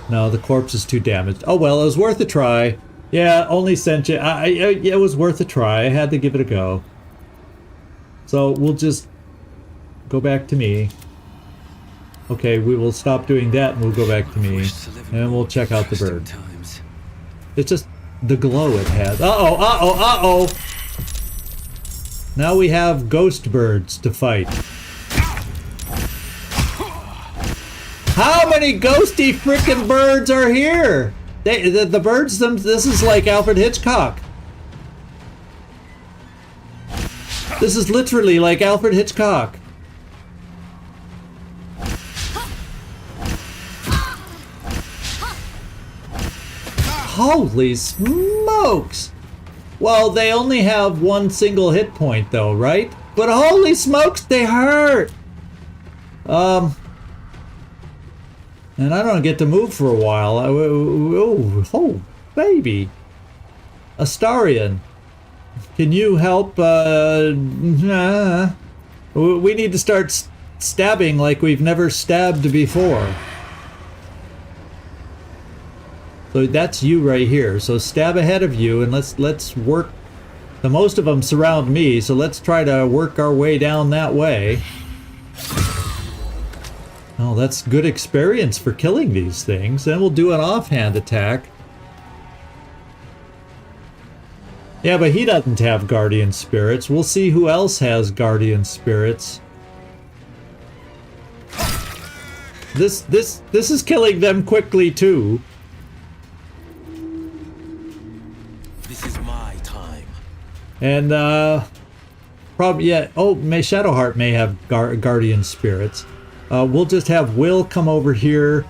No, the corpse is too damaged. Oh well, it was worth a try. Yeah, only sentient. It was worth a try. I had to give it a go. So we'll just go back to me. Okay, we will stop doing that and we'll go back to me. And we'll check out the bird. It's just the glow it has. Uh-oh, uh-oh, uh-oh! Now we have ghost birds to fight. How many ghosty frickin' birds are here? The birds, this is like Alfred Hitchcock. This is literally like Alfred Hitchcock. Holy smokes! Well, they only have one single hit point though, right? But holy smokes, they hurt! And I don't get to move for a while. Oh, baby. Astarion. Can you help, we need to start stabbing like we've never stabbed before. So that's you right here. So stab ahead of you and let's work. The most of them surround me, so let's try to work our way down that way. Oh, that's good experience for killing these things. Then we'll do an offhand attack. Yeah, but he doesn't have guardian spirits. We'll see who else has guardian spirits. This is killing them quickly too. This is my time. And probably yeah. Oh, Shadowheart may have guardian spirits. We'll just have Will come over here.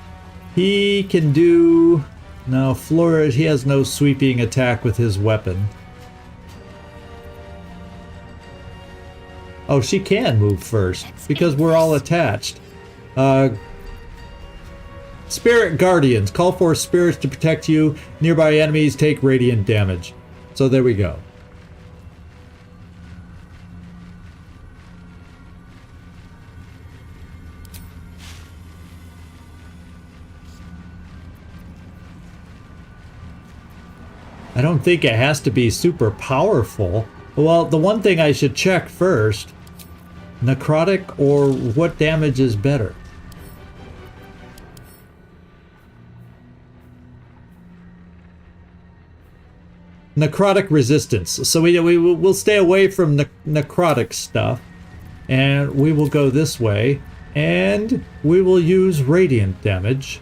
He can do no flourish. He has no sweeping attack with his weapon. Oh, she can move first because we're all attached. Spirit Guardians. Call for spirits to protect you. Nearby enemies take radiant damage. So there we go. I don't think it has to be super powerful. Well, the one thing I should check first, necrotic or what damage is better? Necrotic resistance. So we'll stay away from necrotic stuff. And we will go this way. And we will use radiant damage.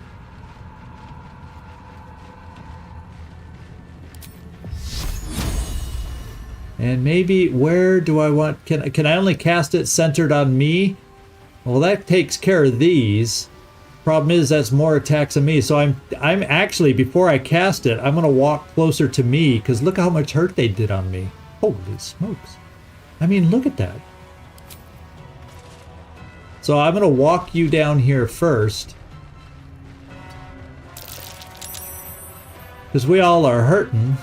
And maybe where do I want... Can I only cast it centered on me? Well, that takes care of these. Problem is that's more attacks on me. So I'm actually, before I cast it, I'm going to walk closer to me because look how much hurt they did on me. Holy smokes. I mean, look at that. So I'm going to walk you down here first. Because we all are hurting.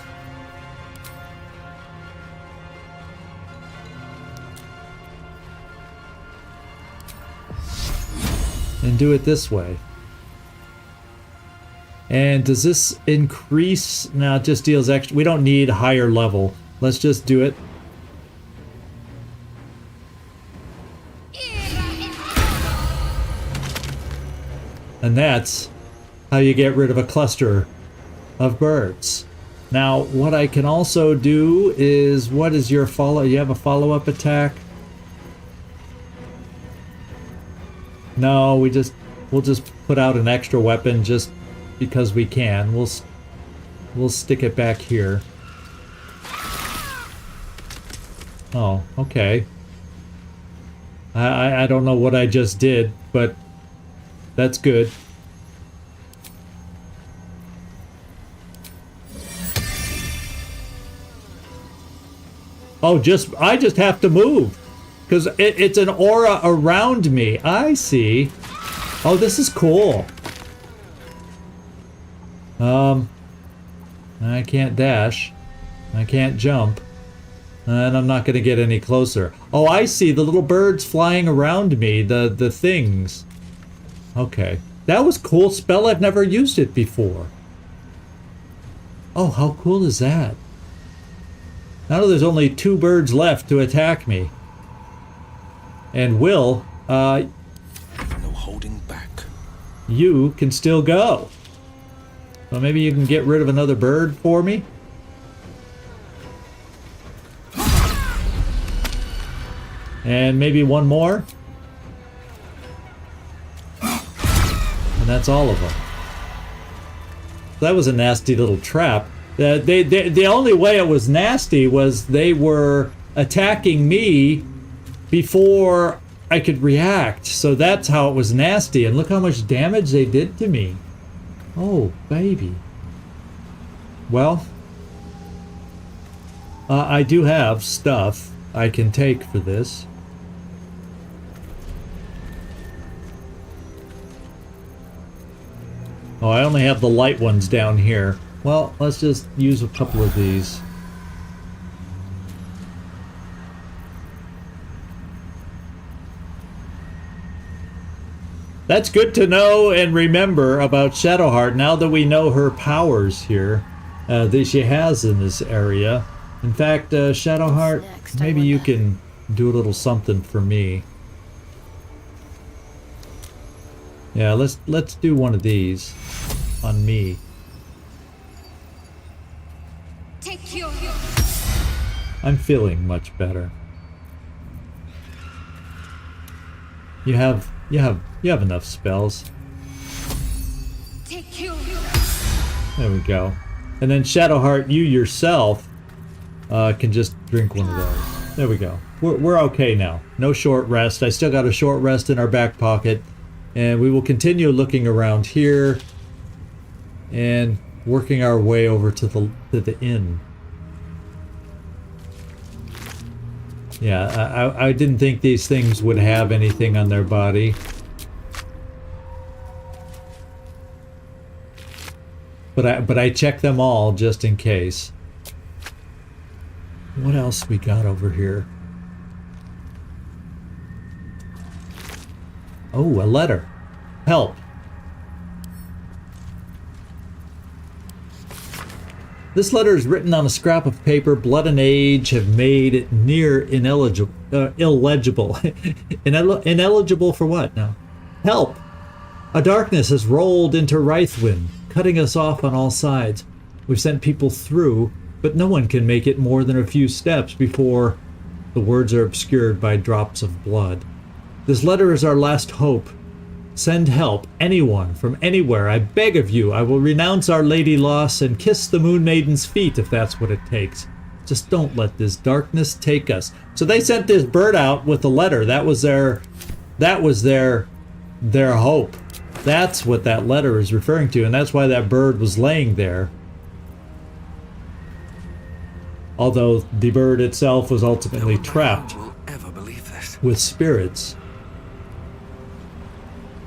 and do it this way. And does this increase? No, it just deals extra. We don't need higher level. Let's just do it. And that's how you get rid of a cluster of birds. Now, what I can also do is, what is your follow? You have a follow-up attack? No, we'll just put out an extra weapon just because we can. We'll stick it back here. Oh, okay. I don't know what I just did, but that's good. Oh, I just have to move because it's an aura around me. I see. Oh, this is cool. I can't dash. I can't jump. And I'm not going to get any closer. Oh, I see the little birds flying around me, the things. Okay. That was cool spell. I've never used it before. Oh, how cool is that? Now there's only 2 birds left to attack me. And Will, no holding back. You can still go. So maybe you can get rid of another bird for me? And maybe one more? And that's all of them. That was a nasty little trap. The only way it was nasty was they were attacking me before I could react. So that's how it was nasty. And look how much damage they did to me. Oh, baby. Well, I do have stuff I can take for this. Oh, I only have the light ones down here. Well, let's just use a couple of these. That's good to know and remember about Shadowheart now that we know her powers here that she has in this area. In fact, Shadowheart, maybe you can do a little something for me. Yeah, let's do one of these on me. I'm feeling much better. You have enough spells. There we go. And then Shadowheart, you yourself can just drink one of those. There we go. We're okay now. No short rest. I still got a short rest in our back pocket. And we will continue looking around here and working our way over to the inn. Yeah, I didn't think these things would have anything on their body. But I checked them all just in case. What else we got over here? Oh, a letter. Help. This letter is written on a scrap of paper. Blood and age have made it near illegible. Ineligible for what now? Help! A darkness has rolled into Rythwin, cutting us off on all sides. We've sent people through, but no one can make it more than a few steps before the words are obscured by drops of blood. This letter is our last hope. Send help, anyone, from anywhere. I beg of you. I will renounce Our Lady Loss and kiss the Moon Maiden's feet if that's what it takes. Just don't let this darkness take us. So they sent this bird out with a letter. That was their hope. That's what that letter is referring to, and that's why that bird was laying there. Although the bird itself was ultimately trapped with spirits.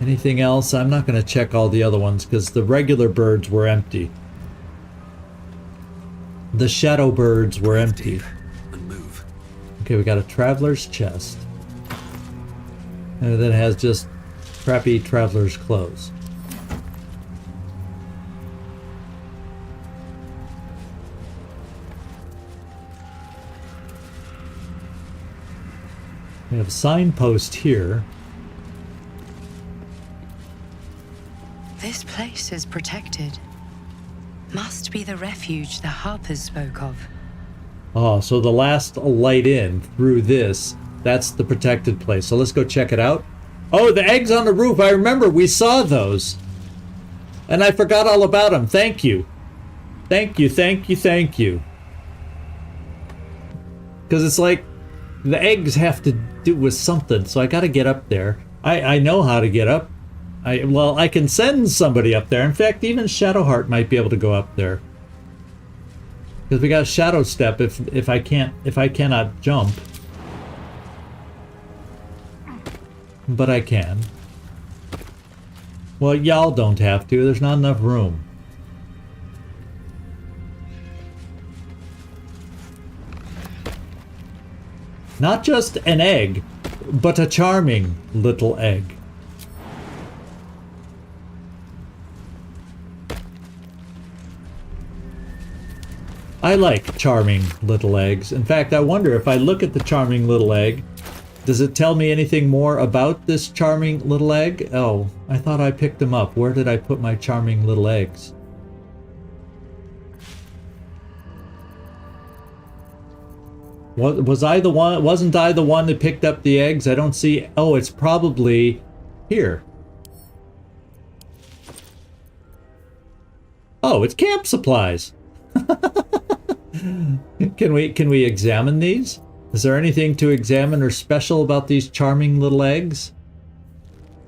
Anything else? I'm not going to check all the other ones because the regular birds were empty. The shadow birds were empty. Okay, we got a traveler's chest. And that has just crappy traveler's clothes. We have a signpost here. This place is protected. Must be the refuge the Harpers spoke of. Oh, so the last light in through this, that's the protected place. So let's go check it out. Oh, the eggs on the roof. I remember we saw those. And I forgot all about them. Thank you. Thank you, thank you, thank you. Because it's like the eggs have to do with something, so I got to get up there. I know how to get up. Well, I can send somebody up there. In fact, even Shadowheart might be able to go up there. Because we got Shadow Step if I cannot jump. But I can. Well, y'all don't have to. There's not enough room. Not just an egg, but a charming little egg. I like charming little eggs. In fact, I wonder if I look at the charming little egg, does it tell me anything more about this charming little egg? Oh, I thought I picked them up. Where did I put my charming little eggs? Was I the one? Wasn't I the one that picked up the eggs? I don't see. Oh, it's probably here. Oh, it's camp supplies. Can we examine these? Is there anything to examine or special about these charming little eggs?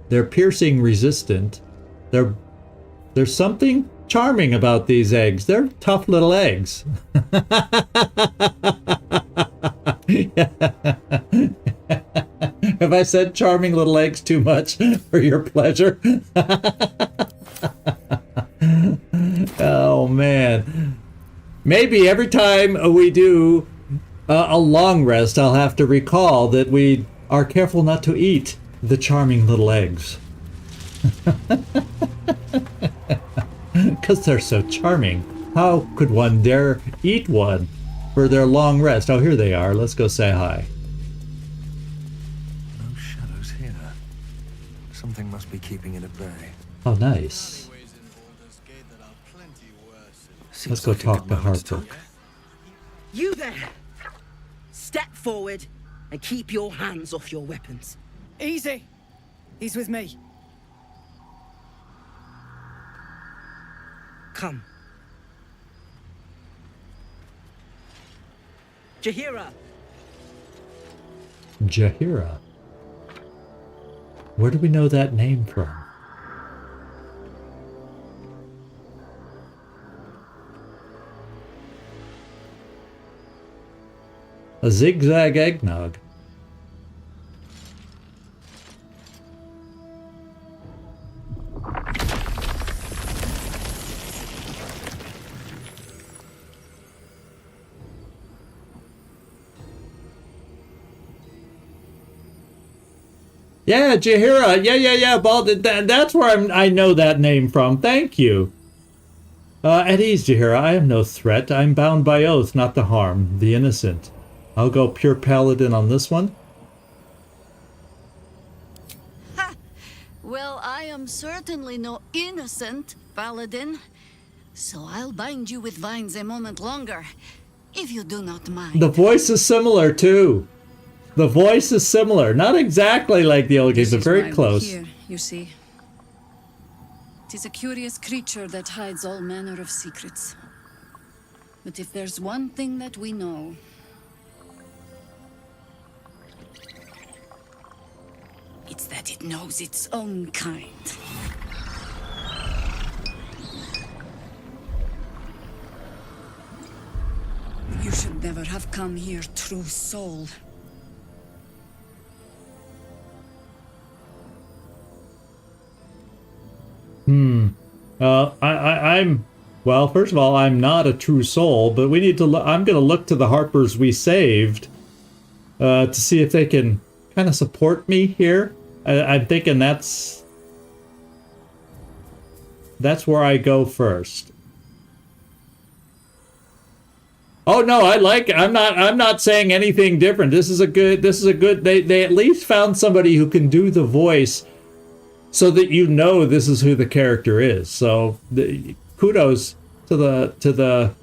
They're piercing resistant. There's something charming about these eggs. They're tough little eggs. Have I said charming little eggs too much for your pleasure? Oh man. Maybe every time we do a long rest, I'll have to recall that we are careful not to eat the charming little eggs. Because they're so charming. How could one dare eat one for their long rest? Oh, here they are. Let's go say hi. No shadows here. Something must be keeping it at bay. Oh, nice. Let's go talk to Harper. You there! Step forward and keep your hands off your weapons. Easy. He's with me. Come. Jaheira! Jaheira. Where do we know that name from? A zigzag eggnog. Yeah, Jaheira. Yeah. Baldur. That's where I know that name from. Thank you. At ease, Jaheira. I am no threat. I'm bound by oath not to harm the innocent. I'll go pure paladin on this one. Ha! Well, I am certainly no innocent paladin, so I'll bind you with vines a moment longer, if you do not mind. The voice is similar too. The voice is similar. Not exactly like the old games, but very close. Here, you see. It is a curious creature that hides all manner of secrets. But if there's one thing that we know, it's that it knows its own kind. You should never have come here, true soul. I'm well, first of all, I'm not a true soul, but we need to I'm going to look to the Harpers we saved to see if they can kind of support me here. I'm thinking that's That's where I go first. Oh no, I like it. I'm not saying anything different. This is a good they at least found somebody who can do the voice so that you know this is who the character is. So kudos to the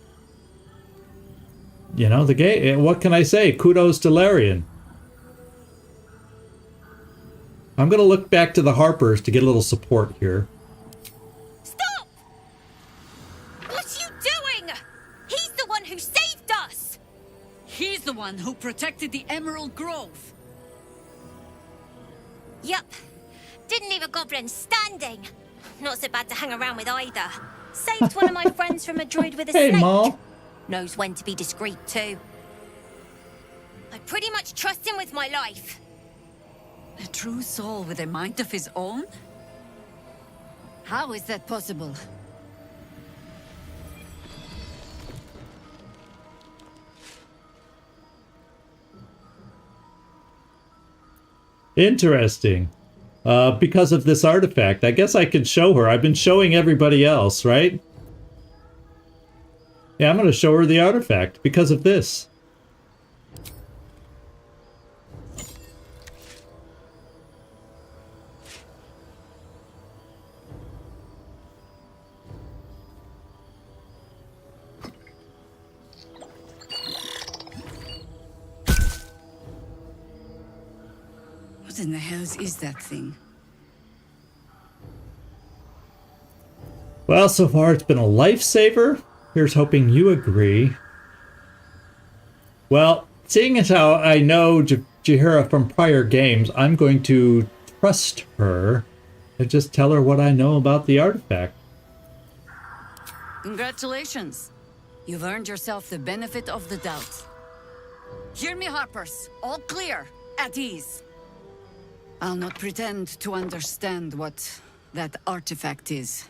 you know, the game. What can I say? Kudos to Larian. I'm going to look back to the Harpers to get a little support here. Stop! What are you doing? He's the one who saved us! He's the one who protected the Emerald Grove. Yup. Didn't leave a goblin standing. Not so bad to hang around with either. Saved one of my friends from a druid with a Hey, snake. Ma. Knows when to be discreet too. I pretty much trust him with my life. A true soul with a mind of his own? How is that possible? Interesting. Because of this artifact. I guess I can show her. I've been showing everybody else, right? Yeah, I'm going to show her the artifact because of this. What in the hells is that thing? Well, so far it's been a lifesaver. Here's hoping you agree. Well, seeing as how I know Jaheira from prior games, I'm going to trust her and just tell her what I know about the artifact. Congratulations. You've earned yourself the benefit of the doubt. Hear me, Harpers. All clear. At ease. I'll not pretend to understand what that artifact is.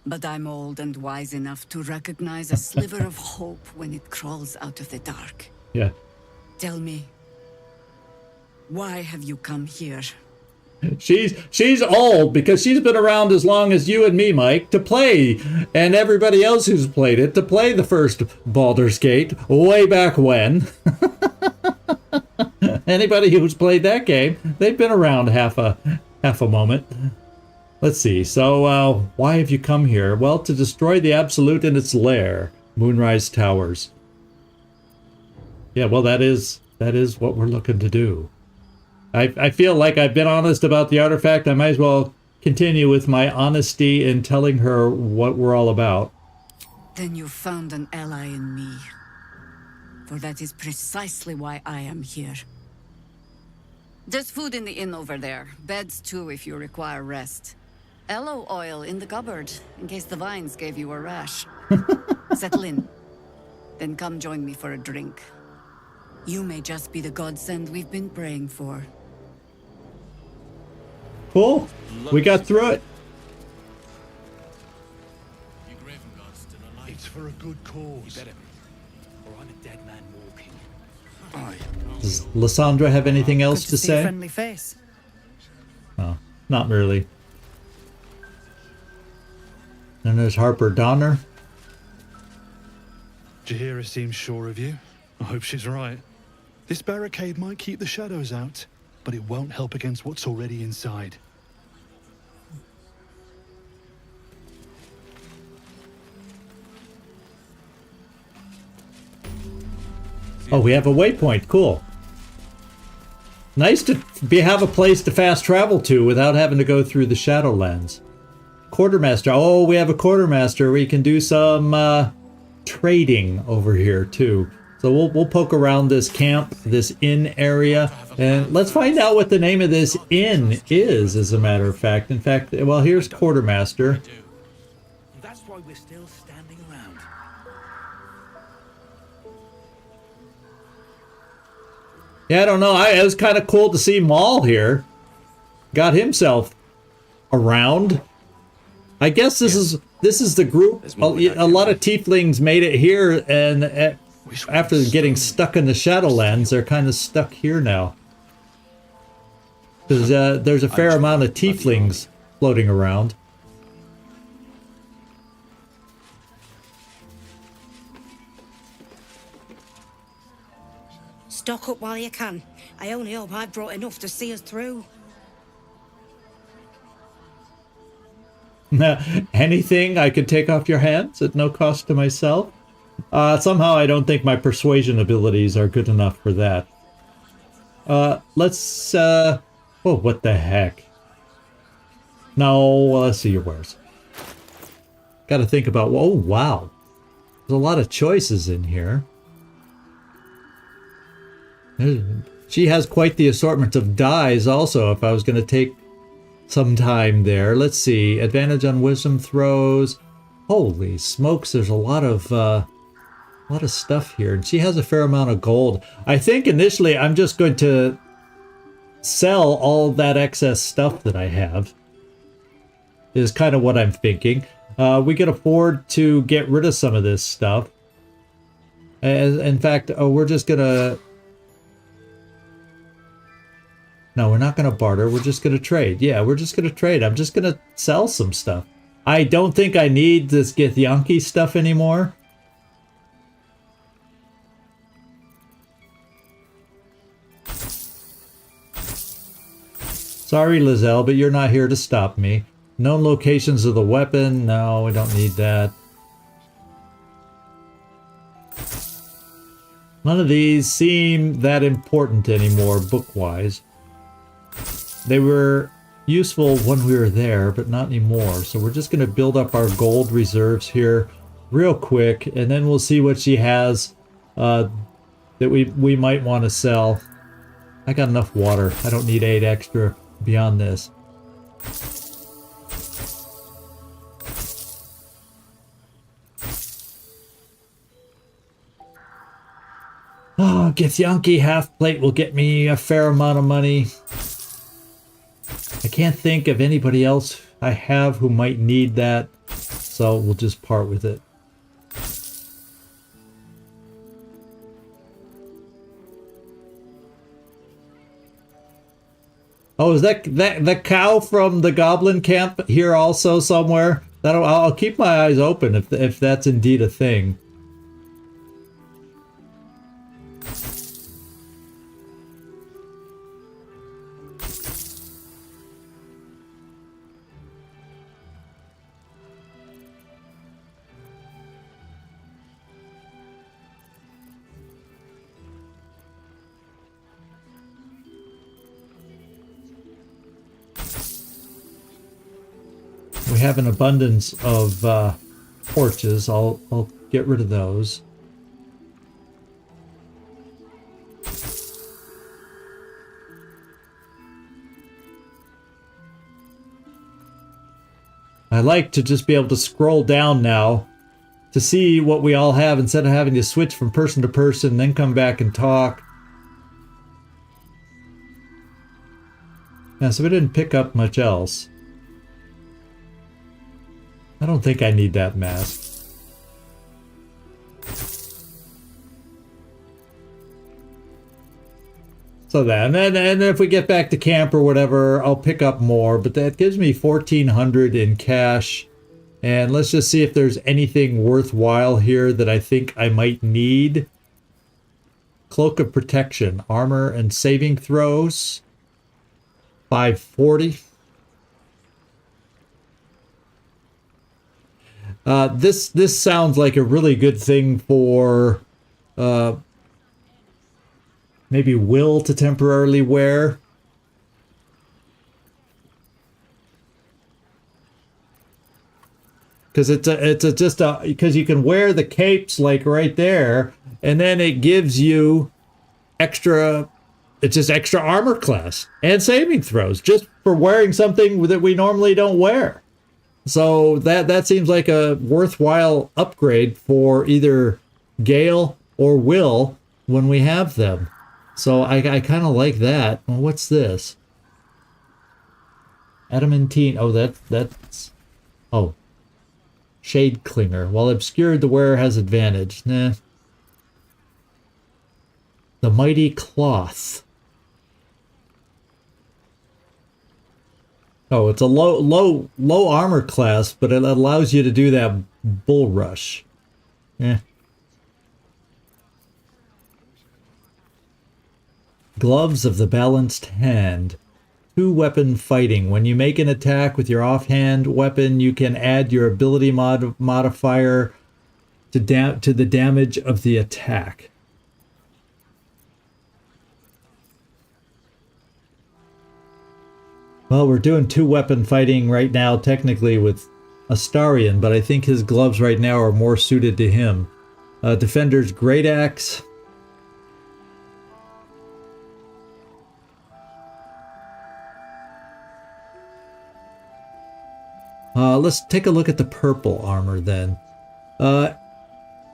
But I'm old and wise enough to recognize a sliver of hope when it crawls out of the dark. Yeah. Tell me, why have you come here? She's old because she's been around as long as you and me, Mike, to play, and everybody else who's played it, to play the first Baldur's Gate way back when. Anybody who's played that game, they've been around half a moment. Let's see. So, why have you come here? Well, to destroy the Absolute in its lair, Moonrise Towers. Yeah, well, that is what we're looking to do. I feel like I've been honest about the artifact. I might as well continue with my honesty in telling her what we're all about. Then you found an ally in me. For that is precisely why I am here. There's food in the inn over there. Beds too if you require rest. Aloe oil in the cupboard, in case the vines gave you a rash. Settle in. Then come join me for a drink. You may just be the godsend we've been praying for. Cool. We got through it. It's for a good cause. Or I'm a dead man walking. Does Lysandra have anything else Good to see a say? friendly face. Oh, not really. And there's Harper Donner. Jaheira seems sure of you. I hope she's right. This barricade might keep the shadows out, but it won't help against what's already inside. Oh, we have a waypoint. Cool. Nice to have a place to fast travel to without having to go through the Shadowlands. Quartermaster. Oh, we have a quartermaster. We can do some trading over here too. So we'll poke around this camp, this inn area, and let's find out what the name of this inn is, as a matter of fact. In fact, well, here's quartermaster. That's why we're still standing around. Yeah, I don't know. It was kind of cool to see Maul here. Got himself around. I guess this is the group. A lot of tieflings made it here, and after getting stuck in the Shadowlands, they're kind of stuck here now. Because there's a fair amount of tieflings floating around. Stock up while you can. I only hope I've brought enough to see us through. Anything I could take off your hands at no cost to myself? Somehow I don't think my persuasion abilities are good enough for that. Let's, oh, what the heck? No, let's see your wares. Gotta think about, oh, wow. There's a lot of choices in here. She has quite the assortment of dyes also, if I was going to take some time there. Let's see. Advantage on wisdom throws. Holy smokes, there's a lot of stuff here. And she has a fair amount of gold. I think initially I'm just going to sell all that excess stuff that I have. Is kind of what I'm thinking. We can afford to get rid of some of this stuff. In fact, we're just going to... No, we're not going to barter. We're just going to trade. Yeah, we're just going to trade. I'm just going to sell some stuff. I don't think I need this Githyanki stuff anymore. Sorry, lae'zel, but you're not here to stop me. Known locations of the weapon. No, we don't need that. None of these seem that important anymore, book-wise. They were useful when we were there, but not anymore. So we're just going to build up our gold reserves here real quick, and then we'll see what she has that we might want to sell. I got enough water. I don't need 8 extra beyond this. Oh, Githyanki half plate will get me a fair amount of money. I can't think of anybody else I have who might need that, so we'll just part with it. Oh, is that the cow from the goblin camp here also somewhere? I'll keep my eyes open if that's indeed a thing. We have an abundance of torches. I'll get rid of those. I like to just be able to scroll down now to see what we all have instead of having to switch from person to person, then come back and talk. Yeah, so we didn't pick up much else. I don't think I need that mask. So then, and if we get back to camp or whatever, I'll pick up more. But that gives me 1,400 in cash. And let's just see if there's anything worthwhile here that I think I might need. Cloak of Protection, armor and saving throws. 540. This sounds like a really good thing for maybe Will to temporarily wear. Because because you can wear the capes like right there, and then it gives you extra. It's just extra armor class and saving throws just for wearing something that we normally don't wear. So that seems like a worthwhile upgrade for either Gale or Will when we have them. So I kind of like that. Well, what's this? Adamantine. Oh, that's... Oh. Shade Clinger. While obscured, the wearer has advantage. Nah. The Mighty Cloth. Oh, it's a low armor class, but it allows you to do that bull rush. Gloves of the Balanced Hand. 2-weapon fighting. When you make an attack with your offhand weapon, you can add your ability modifier to the damage of the attack. Well, we're doing 2-weapon fighting right now, technically with Astarion, but I think his gloves right now are more suited to him. Defender's Great Axe. Let's take a look at the purple armor then.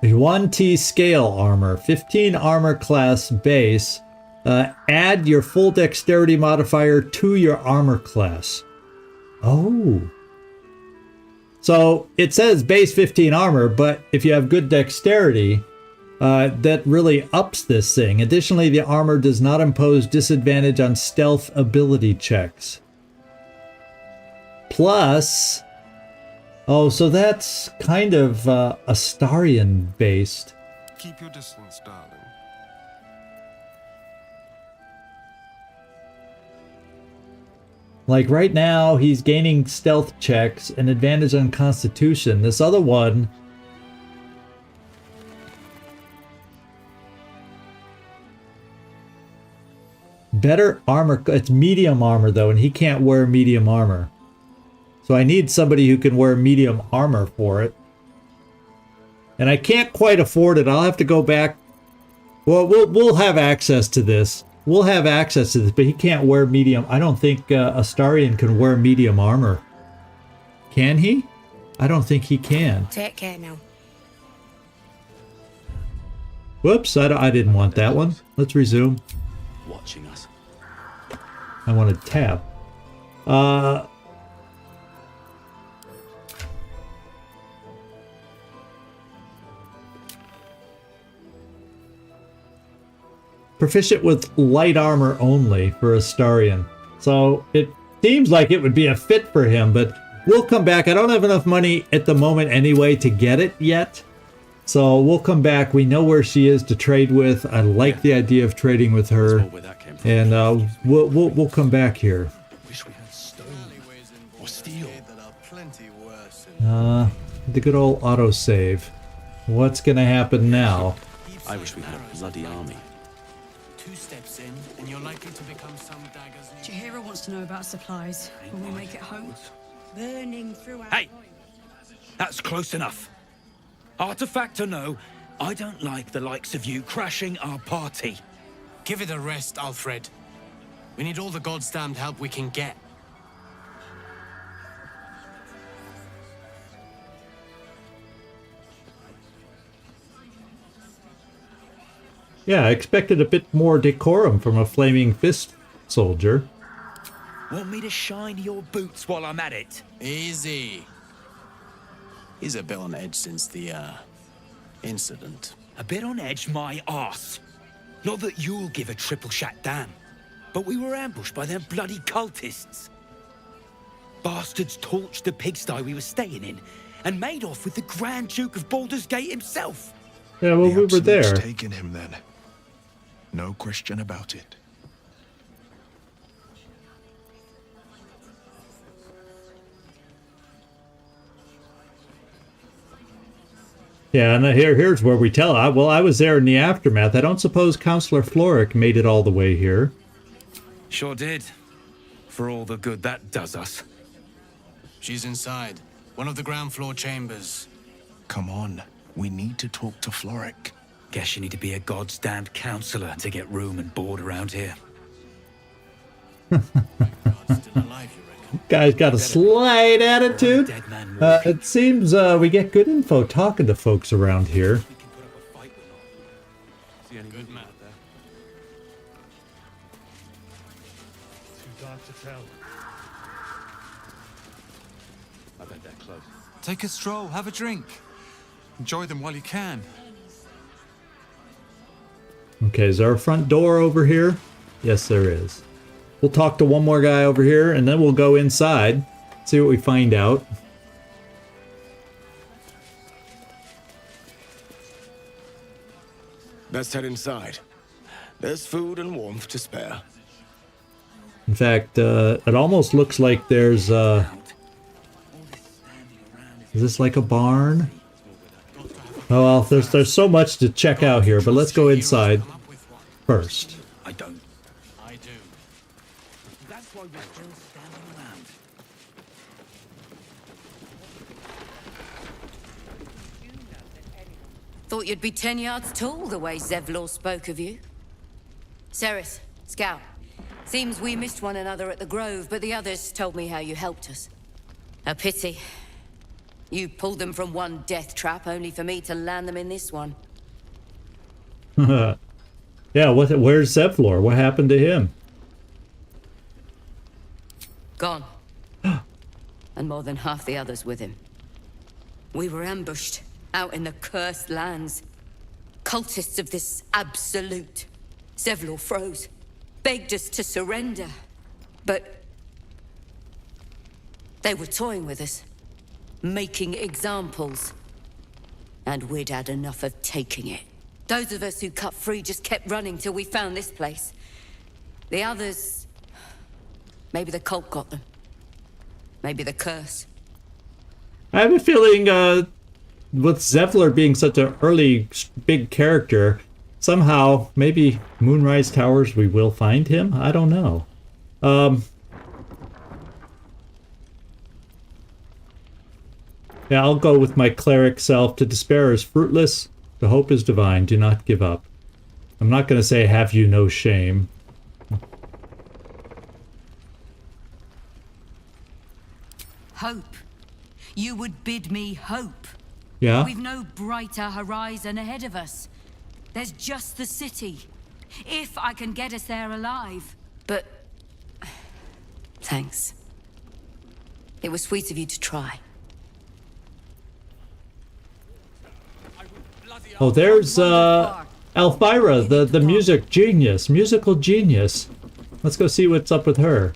1T scale armor, 15 armor class base. Add your full dexterity modifier to your armor class. Oh. So it says base 15 armor, but if you have good dexterity, that really ups this thing. Additionally, the armor does not impose disadvantage on stealth ability checks. Plus, oh, so that's kind of Astarion based. Keep your distance, darling. Like right now, he's gaining stealth checks and advantage on Constitution. This other one, better armor. It's medium armor though, and he can't wear medium armor. So I need somebody who can wear medium armor for it. And I can't quite afford it. I'll have to go back. Well, we'll have access to this. We'll have access to this, but he can't wear medium. I don't think Astarion can wear medium armor. Can he? I don't think he can. Take care now. Whoops, I didn't want that one. Let's resume. Watching us. I want to tab. Proficient with light armor only for Astarion. So it seems like it would be a fit for him, but we'll come back. I don't have enough money at the moment anyway to get it yet. So we'll come back. We know where she is to trade with. I like the idea of trading with her. And we'll come back here. Wish we had stone or steel. The good old autosave. What's gonna happen now? I wish we had a bloody army. 2 steps in, and you're likely to become some dagger's. Jahira wants to know about supplies when we make it home. Burning through our Hey! That's close enough. Artifact or no, I don't like the likes of you crashing our party. Give it a rest, Alfred. We need all the goddamned help we can get. Yeah, I expected a bit more decorum from a flaming fist soldier. Want me to shine your boots while I'm at it? Easy. He's a bit on edge since the, incident. A bit on edge, my arse. Not that you'll give a triple shot damn, but we were ambushed by them bloody cultists. Bastards torched the pigsty we were staying in and made off with the Grand Duke of Baldur's Gate himself. Yeah, well, we were there. Taken him then. No question about it. Yeah, and here's where we tell. Well, I was there in the aftermath. I don't suppose Counselor Floric made it all the way here. Sure did. For all the good that does us. She's inside. One of the ground floor chambers. Come on. We need to talk to Floric. Guess you need to be a goddamned counselor to get room and board around here. Guy's got a slight attitude. It seems we get good info talking to folks around here. Good man there. Too dark to tell. I bet they're close. Take a stroll, have a drink. Enjoy them while you can. Okay, is there a front door over here? Yes, there is. We'll talk to one more guy over here, and then we'll go inside, see what we find out. Best head inside. There's food and warmth to spare. In fact, it almost looks like there's is this like a barn? Oh well, there's so much to check out here, but let's go inside first. I don't. I do. That's why we're still standing around. Thought you'd be 10 yards tall the way Zevlor spoke of you. Ceres, Scout. Seems we missed one another at the Grove, but the others told me how you helped us. A pity. You pulled them from one death trap, only for me to land them in this one. Yeah, where's Zevlor? What happened to him? Gone. And more than half the others with him. We were ambushed, out in the cursed lands. Cultists of this absolute. Zevlor froze, begged us to surrender. But they were toying with us, making examples. And we'd had enough of taking it. Those of us who cut free just kept running till we found this place. The others... maybe the cult got them. Maybe the curse. I have a feeling, with Zevlor being such an early big character, somehow, maybe Moonrise Towers, we will find him? I don't know. Yeah, I'll go with my cleric self. To despair is fruitless. The hope is divine. Do not give up. I'm not going to say, have you no shame. Hope. You would bid me hope. Yeah? We've no brighter horizon ahead of us. There's just the city. If I can get us there alive. But... thanks. It was sweet of you to try. Oh, there's Alfira, the music genius, musical genius. Let's go see what's up with her.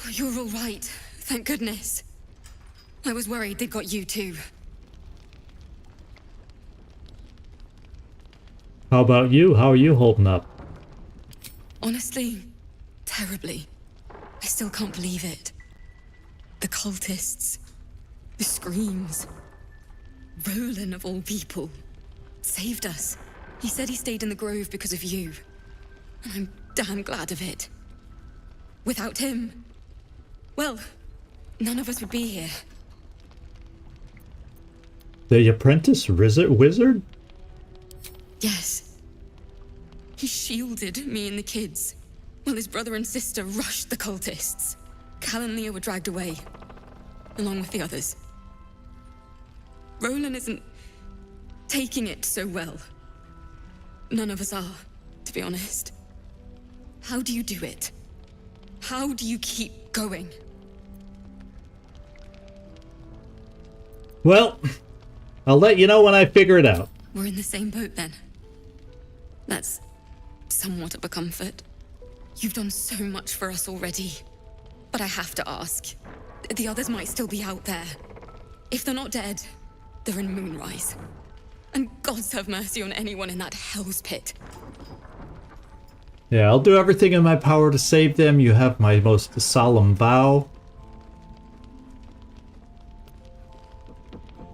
Oh, you're all right. Thank goodness. I was worried they'd got you too. How about you? How are you holding up? Honestly, terribly. I still can't believe it. The cultists, the screams. Roland, of all people, saved us. He said he stayed in the Grove because of you. And I'm damn glad of it. Without him, well, none of us would be here. The apprentice wizard? Yes. He shielded me and the kids, while his brother and sister rushed the cultists. Cal and Leah were dragged away, along with the others. Roland isn't taking it so well. None of us are, to be honest. How do you do it? How do you keep going? Well, I'll let you know when I figure it out. We're in the same boat then. That's somewhat of a comfort. You've done so much for us already. But I have to ask. The others might still be out there. If they're not dead, they're in Moonrise. And gods have mercy on anyone in that hell's pit. Yeah, I'll do everything in my power to save them. You have my most solemn vow.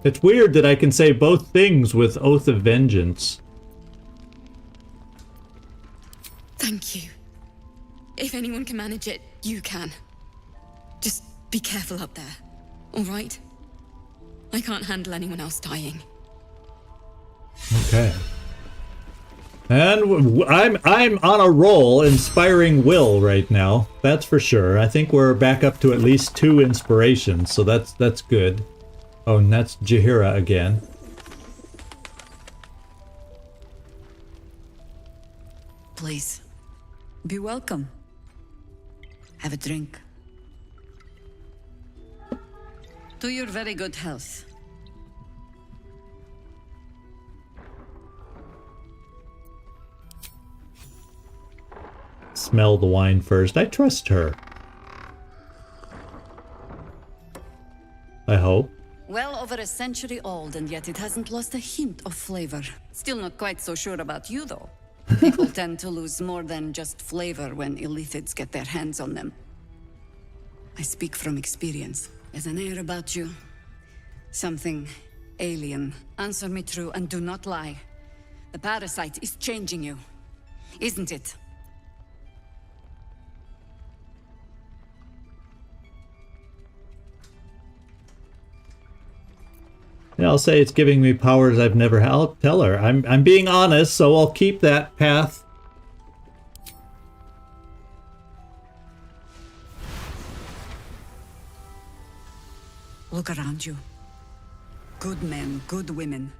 It's weird that I can say both things with Oath of Vengeance. Thank you. If anyone can manage it, you can. Just be careful up there, all right? I can't handle anyone else dying. Okay. And I'm on a roll, inspiring will right now. That's for sure. I think we're back up to at least 2 inspirations, so that's good. Oh, and that's Jaheira again. Please, be welcome. Have a drink. To your very good health. Smell the wine first. I trust her. I hope. Well, over a century old, and yet it hasn't lost a hint of flavor. Still not quite so sure about you, though. People tend to lose more than just flavor when illithids get their hands on them. I speak from experience. There's an air about you. Something alien. Answer me true and do not lie. The parasite is changing you, isn't it? Yeah, I'll say it's giving me powers I've never had. I'll tell her. I'm being honest, so I'll keep that path. Look around you. Good men, good women.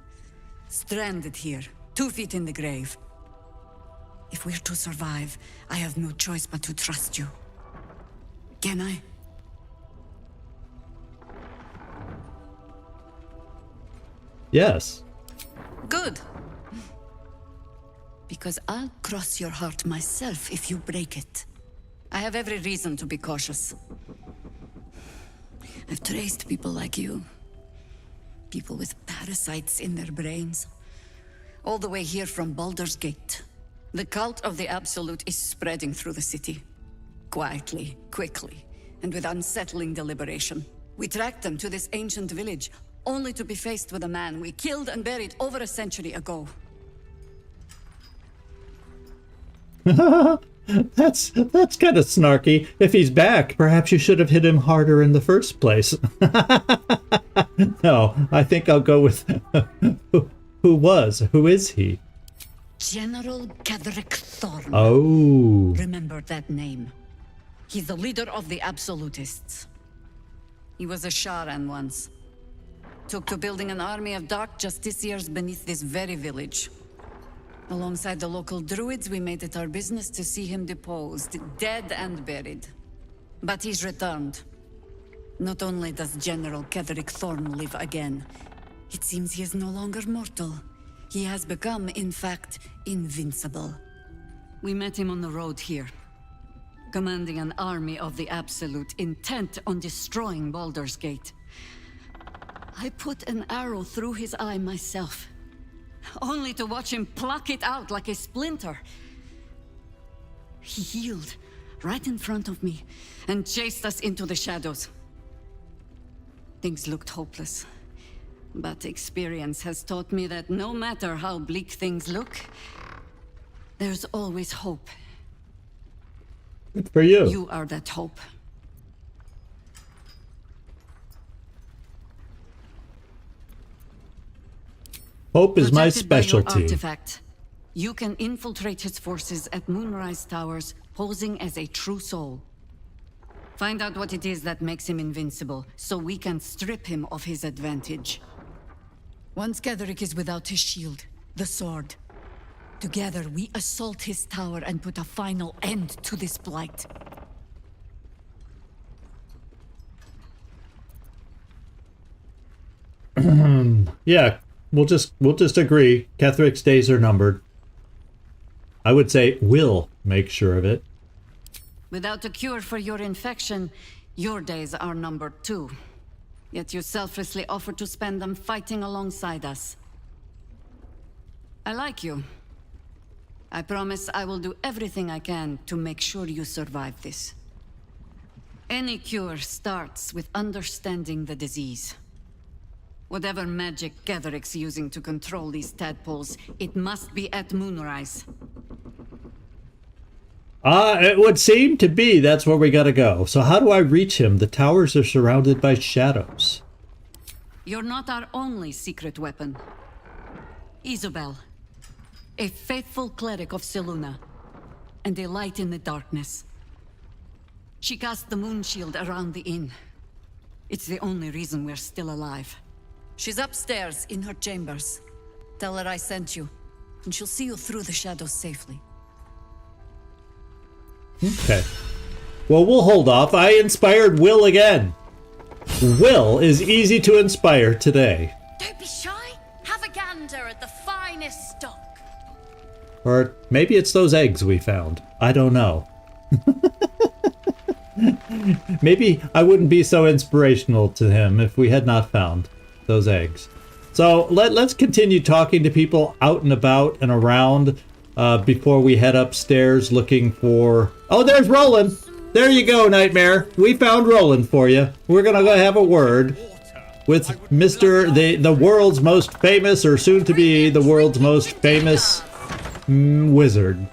Stranded here, 2 feet in the grave. If we're to survive, I have no choice but to trust you. Can I? Yes. Good. Because I'll cross your heart myself if you break it. I have every reason to be cautious. I've traced people like you. People with parasites in their brains. All the way here from Baldur's Gate. The cult of the Absolute is spreading through the city. Quietly, quickly, and with unsettling deliberation. We tracked them to this ancient village, only to be faced with a man we killed and buried over a century ago. That's kind of snarky. If he's back, perhaps you should have hit him harder in the first place. No, I think I'll go with who is he? General Ketheric Thorn. Oh. Remember that name. He's the leader of the Absolutists. He was a Sharan once. Took to building an army of dark justiciars beneath this very village. Alongside the local druids, we made it our business to see him deposed, dead and buried. But he's returned. Not only does General Ketheric Thorn live again, it seems he is no longer mortal. He has become, in fact, invincible. We met him on the road here, commanding an army of the Absolute, intent on destroying Baldur's Gate. I put an arrow through his eye myself, only to watch him pluck it out like a splinter. He healed right in front of me and chased us into the shadows. Things looked hopeless, but experience has taught me that no matter how bleak things look, there's always hope. Good for you. You are that hope. Hope is my Protected by your specialty. artifact, you can infiltrate his forces at Moonrise Towers, posing as a true soul. Find out what it is that makes him invincible, so we can strip him of his advantage. Once Ketheric is without his shield, the sword, together we assault his tower and put a final end to this blight. Yeah, we'll just agree. Ketheric's days are numbered. I would say we'll make sure of it. Without a cure for your infection, your days are numbered too. Yet you selflessly offer to spend them fighting alongside us. I like you. I promise I will do everything I can to make sure you survive this. Any cure starts with understanding the disease. Whatever magic Ketheric's using to control these tadpoles, it must be at Moonrise. It would seem to be that's where we gotta go. So how do I reach him? The towers are surrounded by shadows. You're not our only secret weapon. Isobel, a faithful cleric of Selûne, and a light in the darkness. She cast the moon shield around the inn. It's the only reason we're still alive. She's upstairs in her chambers. Tell her I sent you, and she'll see you through the shadows safely. Okay. Well, we'll hold off. I inspired Will again. Will is easy to inspire today. Don't be shy. Have a gander at the finest stock. Or maybe it's those eggs we found. I don't know. Maybe I wouldn't be so inspirational to him if we had not found those eggs. So let's continue talking to people out and about and around before we head upstairs looking for... Oh, there's Roland! There you go, Nightmare. We found Roland for you. We're gonna go have a word with Mr. the world's most famous, or soon to be the world's most famous wizard.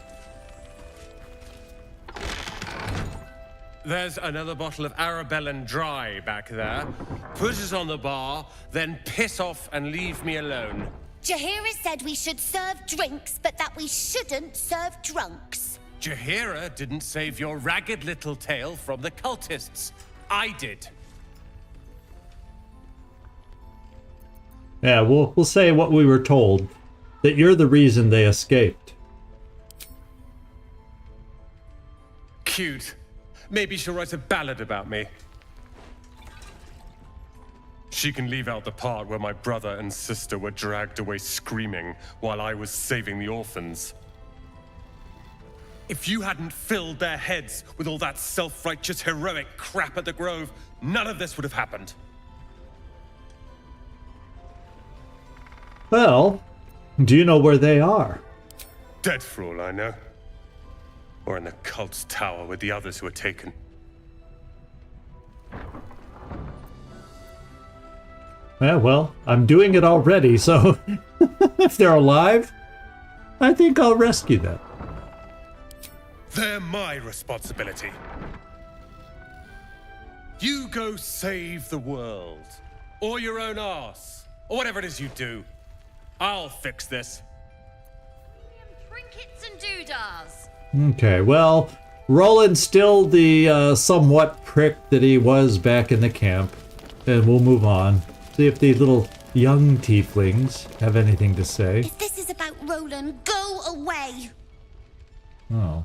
There's another bottle of Arabellan Dry back there. Put it on the bar, then piss off and leave me alone. Jaheira said we should serve drinks, but that we shouldn't serve drunks. Jaheira didn't save your ragged little tail from the cultists. I did. Yeah, we'll say what we were told. That you're the reason they escaped. Cute. Maybe she'll write a ballad about me. She can leave out the part where my brother and sister were dragged away screaming while I was saving the orphans. If you hadn't filled their heads with all that self-righteous heroic crap at the Grove, none of this would have happened. Well, do you know where they are? Dead for all I know. Or in the cult's tower with the others who were taken. Yeah, well, I'm doing it already, so if they're alive, I think I'll rescue them. They're my responsibility. You go save the world. Or your own arse. Or whatever it is you do. I'll fix this. Trinkets and doodahs. Okay, well, Roland's still the somewhat prick that he was back in the camp. And we'll move on. See if the little young tieflings have anything to say. If this is about Roland, go away. Oh.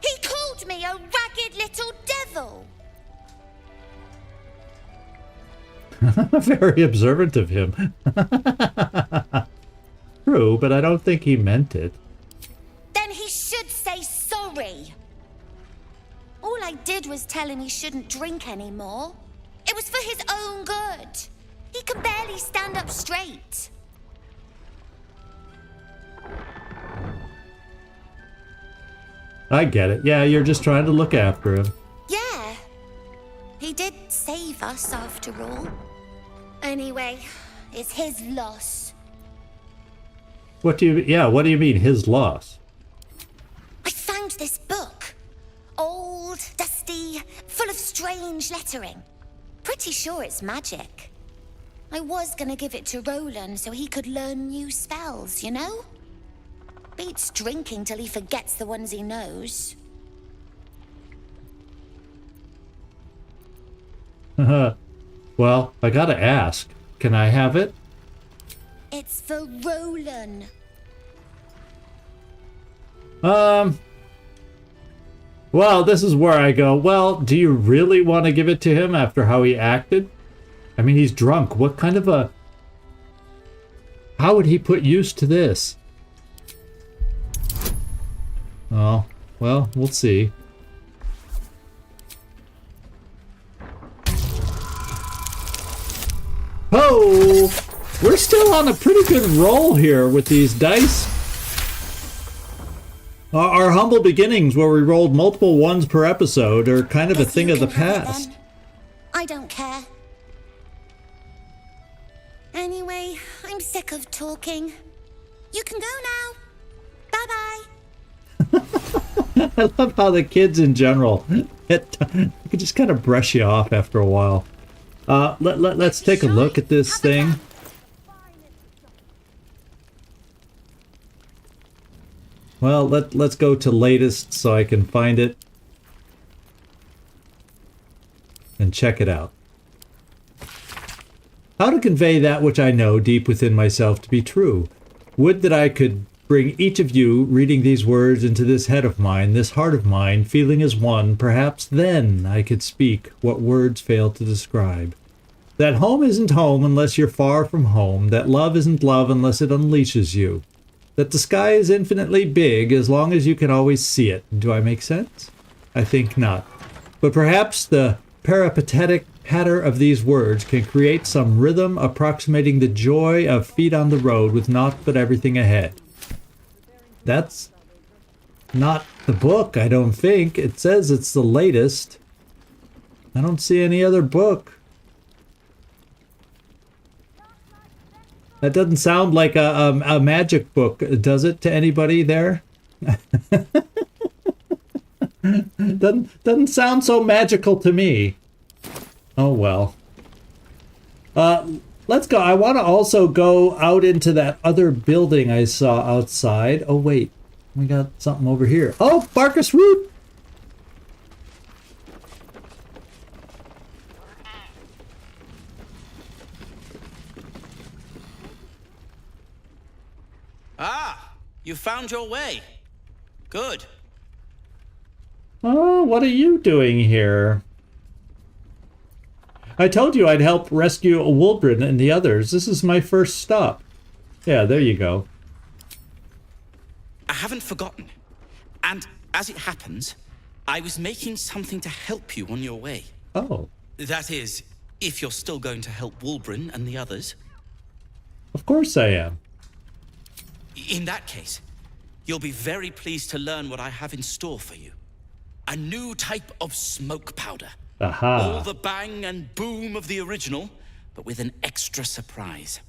He called me a ragged little devil. Very observant of him. True, but I don't think he meant it. Then he should say sorry. All I did was tell him he shouldn't drink anymore. It was for his own good. He can barely stand up straight. I get it. Yeah, you're just trying to look after him. Yeah. He did save us after all. Anyway, it's his loss. What do you mean his loss? I found this book. Old, dusty, full of strange lettering. Pretty sure it's magic. I was gonna give it to Roland so he could learn new spells, you know? Beats drinking till he forgets the ones he knows. Well, I gotta ask. Can I have it? It's for Roland. Well, this is where I go, well, do you really want to give it to him after how he acted? I mean, he's drunk. What kind of a... How would he put use to this? Oh, well, we'll see. Oh, we're still on a pretty good roll here with these dice. Our humble beginnings, where we rolled multiple ones per episode, are kind of a thing of the past. I don't care. Anyway, I'm sick of talking. You can go now. Bye-bye. I love how the kids in general, it can just kind of brush you off after a while. Let's take a look at this thing. Well, let's go to latest so I can find it and check it out. How to convey that which I know deep within myself to be true. Would that I could bring each of you reading these words into this head of mine, this heart of mine, feeling as one. Perhaps then I could speak what words fail to describe. That home isn't home unless you're far from home. That love isn't love unless it unleashes you. that the sky is infinitely big as long as you can always see it. Do I make sense? I think not. But perhaps the peripatetic patter of these words can create some rhythm approximating the joy of feet on the road with naught but everything ahead. That's not the book, I don't think. It says it's the latest. I don't see any other book. That doesn't sound like a magic book, does it, to anybody there? Doesn't sound so magical to me. Oh well. Let's go. I want to also go out into that other building I saw outside. Oh wait, we got something over here. Oh, Barkus Root! Ah, you found your way. Good. Oh, what are you doing here? I told you I'd help rescue Wulbren and the others. This is my first stop. Yeah, there you go. I haven't forgotten. And as it happens, I was making something to help you on your way. Oh. That is, if you're still going to help Wulbren and the others. Of course I am. In that case, you'll be very pleased to learn what I have in store for you. A new type of smoke powder. Aha. All the bang and boom of the original, but with an extra surprise.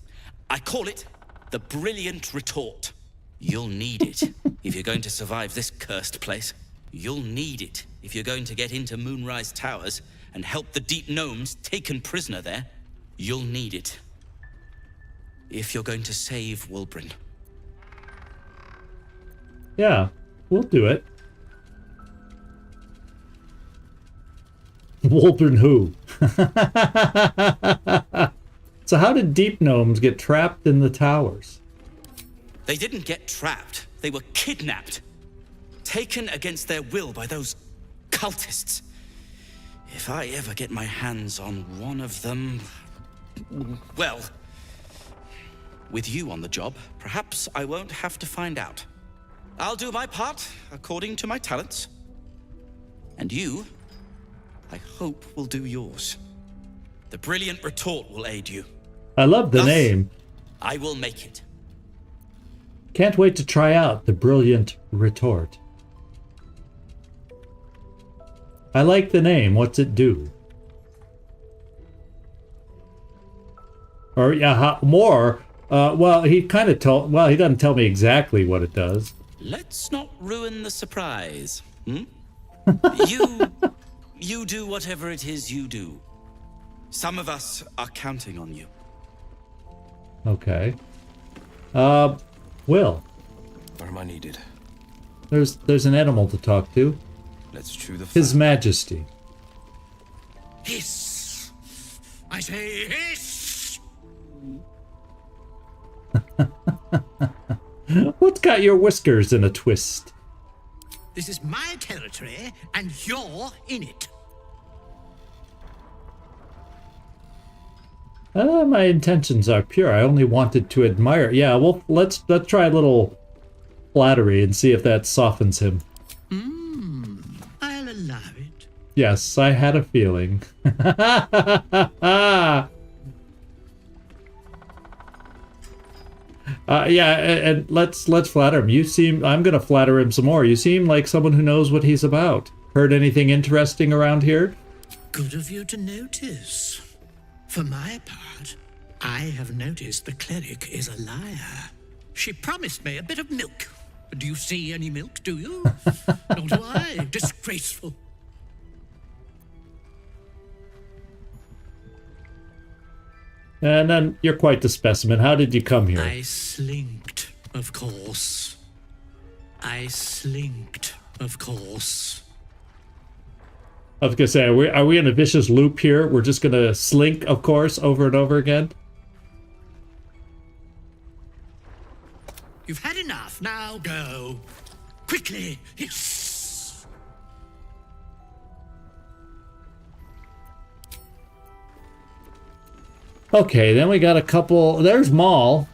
I call it the Brilliant Retort. You'll need it if you're going to survive this cursed place. You'll need it if you're going to get into Moonrise Towers and help the Deep Gnomes taken prisoner there. You'll need it if you're going to save Wulbren. Yeah, we'll do it. Wulbren who? So how did Deep Gnomes get trapped in the towers? They didn't get trapped. They were kidnapped. Taken against their will by those cultists. If I ever get my hands on one of them... Well, with you on the job, perhaps I won't have to find out. I'll do my part according to my talents. And you, I hope, will do yours. The Brilliant Retort will aid you. I love the Thus, name. I will make it. Can't wait to try out the Brilliant Retort. I like the name. What's it do? Or yeah, more. Well, he kind of told. Well, he doesn't tell me exactly what it does. Let's not ruin the surprise. Hmm? You do whatever it is you do. Some of us are counting on you. Okay. Will. Where am I needed? There's an animal to talk to. Let's chew the His Majesty. Hiss! I say hiss! What's got your whiskers in a twist? This is my territory, and you're in it. My intentions are pure. I only wanted to admire. Yeah, well, let's try a little flattery and see if that softens him. I'll allow it. Yes, I had a feeling. Yeah, and let's flatter him. You seem... I'm gonna flatter him some more. You seem like someone who knows what he's about. Heard anything interesting around here? Good of you to notice. For my part, I have noticed the cleric is a liar. She promised me a bit of milk. Do you see any milk, do you? Nor do I. Disgraceful. And then you're quite the specimen. How did you come here? I slinked, of course. I slinked, of course. I was gonna say, are we in a vicious loop here? We're just gonna slink, of course, over and over again? You've had enough. Now go. Quickly. Hiss. Okay, then we got a couple... There's Maul.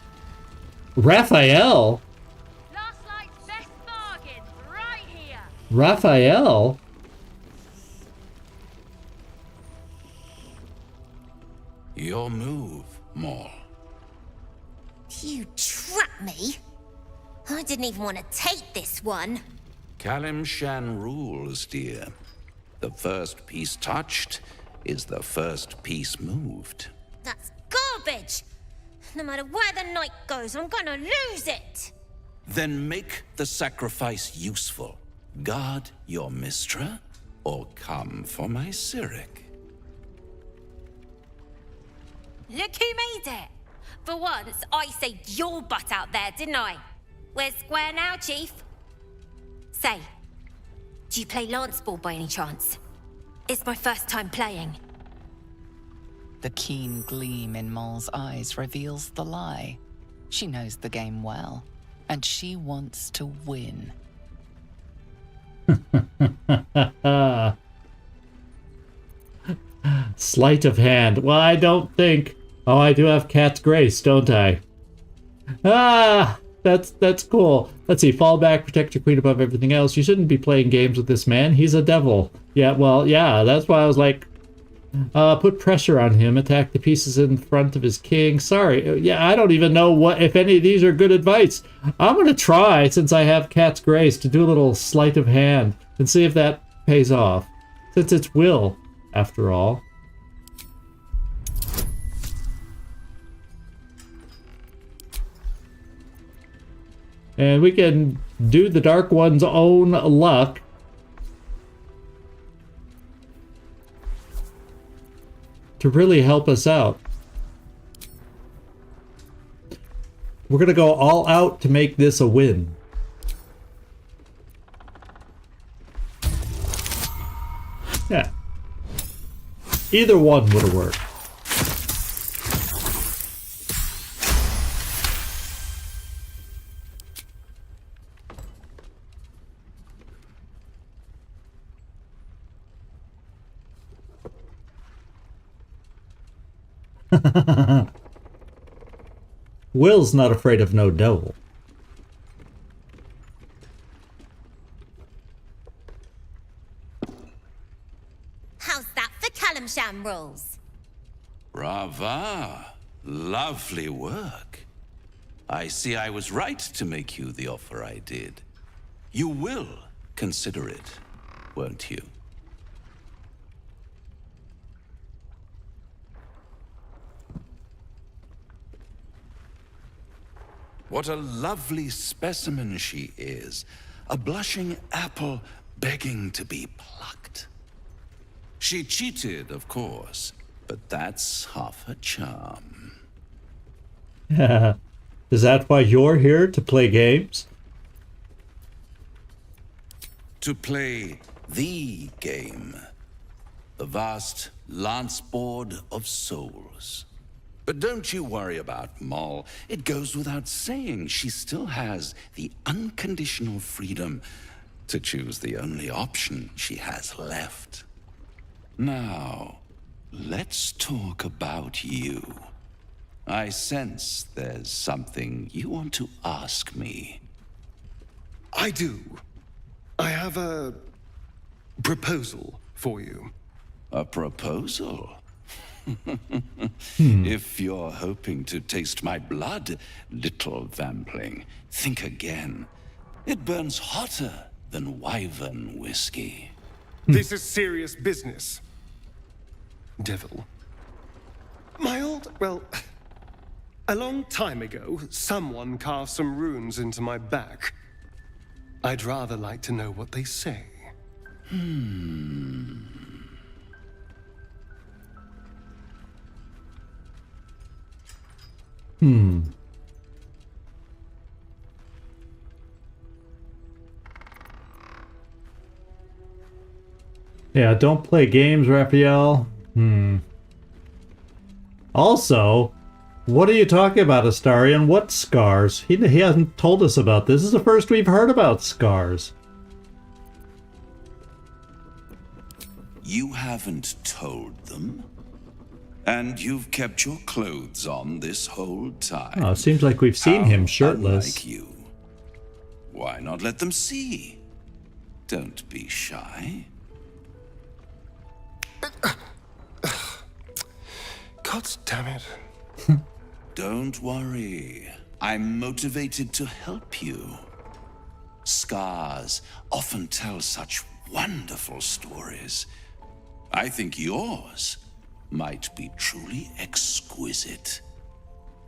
Raphael. Raphael? Your move, Maul. You trapped me? I didn't even want to take this one. Kalimshan rules, dear. The first piece touched is the first piece moved. That's garbage! No matter where the night goes, I'm gonna lose it! Then make the sacrifice useful. Guard your Mistra, or come for my Cyric. Look who made it! For once, I saved your butt out there, didn't I? We're square now, Chief. Say, do you play lance ball by any chance? It's my first time playing. The keen gleam in Maul's eyes reveals the lie. She knows the game well, and she wants to win. Sleight of hand. Well, I don't think... Oh, I do have Cat's Grace, don't I? Ah, that's cool. Let's see. Fall back, protect your queen above everything else. You shouldn't be playing games with this man. He's a devil. Yeah, well, yeah, that's why I was like... put pressure on him. Attack the pieces in front of his king. Sorry. Yeah, I don't even know what if any of these are good advice. I'm going to try, since I have Cat's Grace, to do a little sleight of hand and see if that pays off. Since it's will, after all. And we can do the Dark One's own luck. To really help us out. We're going to go all out to make this a win. Yeah. Either one would have worked. Will's not afraid of no devil. How's that for Kalimshan rules? Brava. Lovely work. I see I was right to make you the offer I did. You will consider it, won't you? What a lovely specimen she is. A blushing apple begging to be plucked. She cheated, of course, but that's half her charm. Is that why you're here, to play games? To play the game. The vast lance board of souls. But don't you worry about Maul. It goes without saying she still has the unconditional freedom to choose the only option she has left. Now, let's talk about you. I sense there's something you want to ask me. I do. I have a proposal for you. A proposal? If you're hoping to taste my blood, little vampling, think again. It burns hotter than wyvern whiskey. This is serious business. Devil. Well, a long time ago, someone carved some runes into my back. I'd rather like to know what they say. Yeah, don't play games, Raphael. Also, what are you talking about, Astarion? What scars? He hasn't told us about this. This is the first we've heard about scars. You haven't told them? And you've kept your clothes on this whole time. Oh, it seems like we've seen him shirtless. Unlike you. Why not let them see? Don't be shy. God damn it. Don't worry. I'm motivated to help you. Scars often tell such wonderful stories. I think yours might be truly exquisite.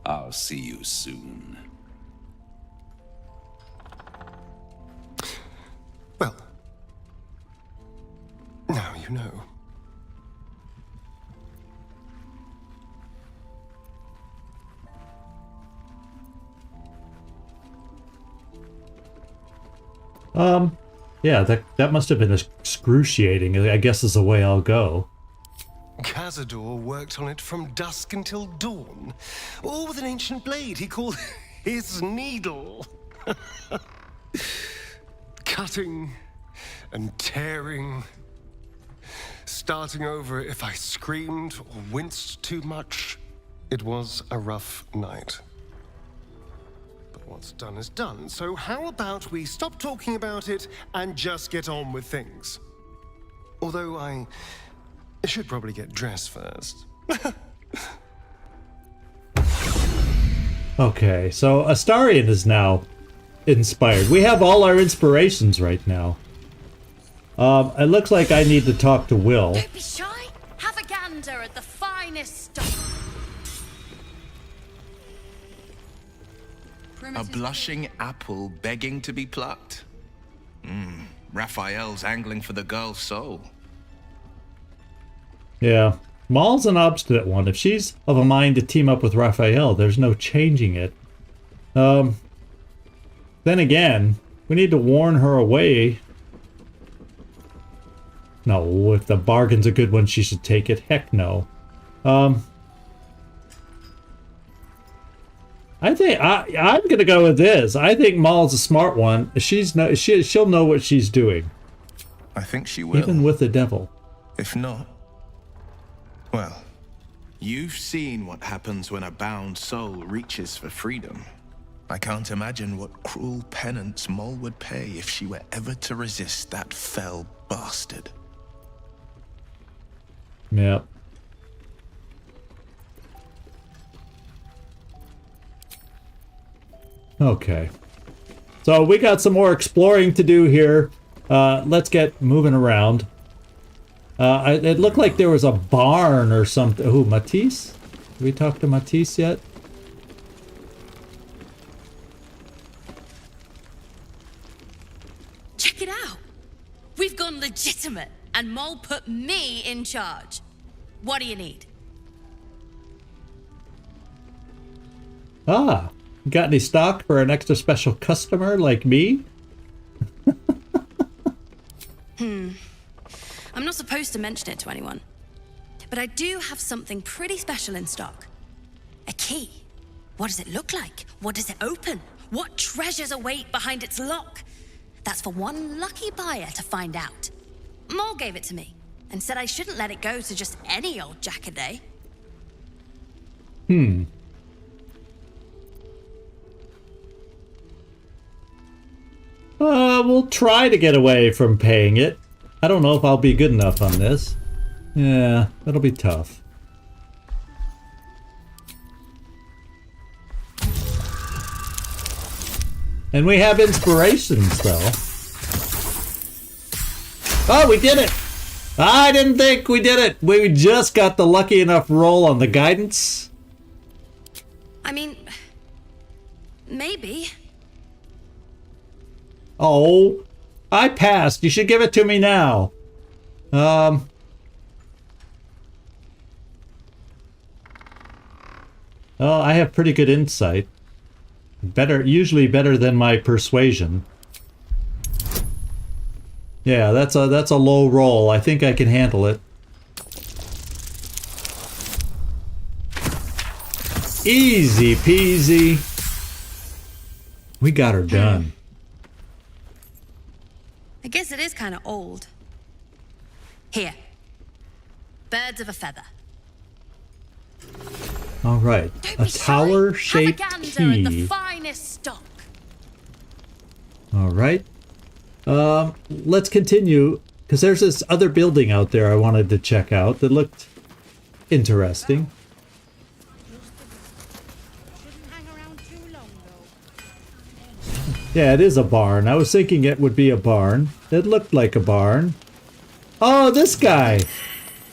I'll see you soon. Well, now you know. Yeah, that must have been excruciating. I guess is the way I'll go. Cazador worked on it from dusk until dawn, all with an ancient blade he called his needle. Cutting and tearing, starting over if I screamed or winced too much. It was a rough night. But what's done is done, so how about we stop talking about it and just get on with things? Although I should probably get dressed first. Okay, so Astarion is now inspired. We have all our inspirations right now. It looks like I need to talk to Will. Don't be shy. Have a gander at the finest stuff. A blushing apple begging to be plucked. Raphael's angling for the girl's soul. Yeah, Maul's an obstinate one. If she's of a mind to team up with Raphael, there's no changing it. Then again, we need to warn her away. No, if the bargain's a good one, she should take it. Heck no. I think I'm gonna go with this. I think Maul's a smart one. She'll know what she's doing. I think she will. Even with the devil. If not, well, you've seen what happens when a bound soul reaches for freedom. I can't imagine what cruel penance Mol would pay if she were ever to resist that fell bastard. Yep. Okay. So we got some more exploring to do here. Let's get moving around. It looked like there was a barn or something. Who, Matisse? Did we talk to Matisse yet? Check it out. We've gone legitimate, and Mol put me in charge. What do you need? Ah, got any stock for an extra special customer like me? I'm not supposed to mention it to anyone, but I do have something pretty special in stock. A key. What does it look like? What does it open? What treasures await behind its lock? That's for one lucky buyer to find out. Mol gave it to me and said I shouldn't let it go to just any old jackaday. We'll try to get away from paying it. I don't know if I'll be good enough on this. Yeah, that'll be tough. And we have inspirations, though. Oh, we did it! I didn't think we did it! We just got the lucky enough roll on the guidance. I mean, maybe. Oh, I passed. You should give it to me now. Oh, I have pretty good insight. Usually better than my persuasion. Yeah, that's a low roll. I think I can handle it. Easy peasy. We got her done. I guess it is kind of old. Here. Birds of a feather. All right. A tower-shaped Have a gander at the key. finest stock. All right. Let's continue, because there's this other building out there I wanted to check out that looked interesting. Yeah, it is a barn. I was thinking it would be a barn. It looked like a barn. Oh, this guy!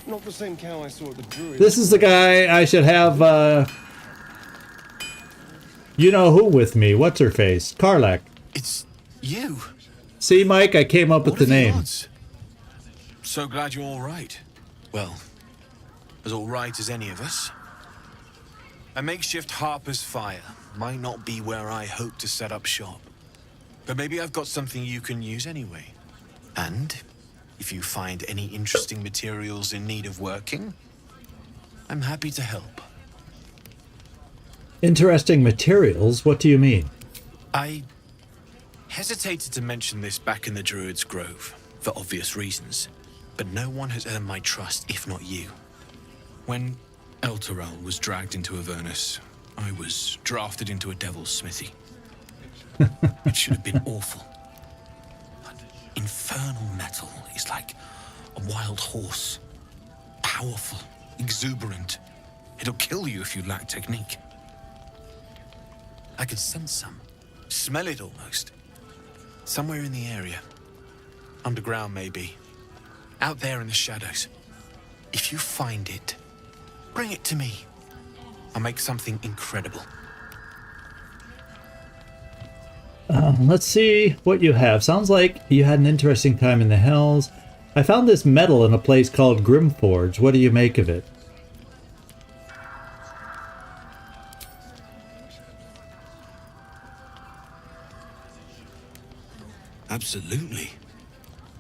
Not the same cow I saw at the druid. This is the guy I should have, you know who with me. What's her face? Karlak. It's you. See, Mike, I came up with the name. Odds? So glad you're all right. Well, as all right as any of us. A makeshift Harpers fire might not be where I hope to set up shop. But maybe I've got something you can use anyway. And if you find any interesting materials in need of working, I'm happy to help. Interesting materials? What do you mean? I hesitated to mention this back in the Druid's Grove, for obvious reasons. But no one has earned my trust, if not you. When Elturel was dragged into Avernus, I was drafted into a devil's smithy. It should have been awful. But infernal metal is like a wild horse. Powerful, exuberant. It'll kill you if you lack technique. I could sense some. Smell it almost. Somewhere in the area. Underground, maybe. Out there in the shadows. If you find it, bring it to me. I'll make something incredible. Let's see what you have. Sounds like you had an interesting time in the Hells. I found this metal in a place called Grimforge. What do you make of it? Absolutely.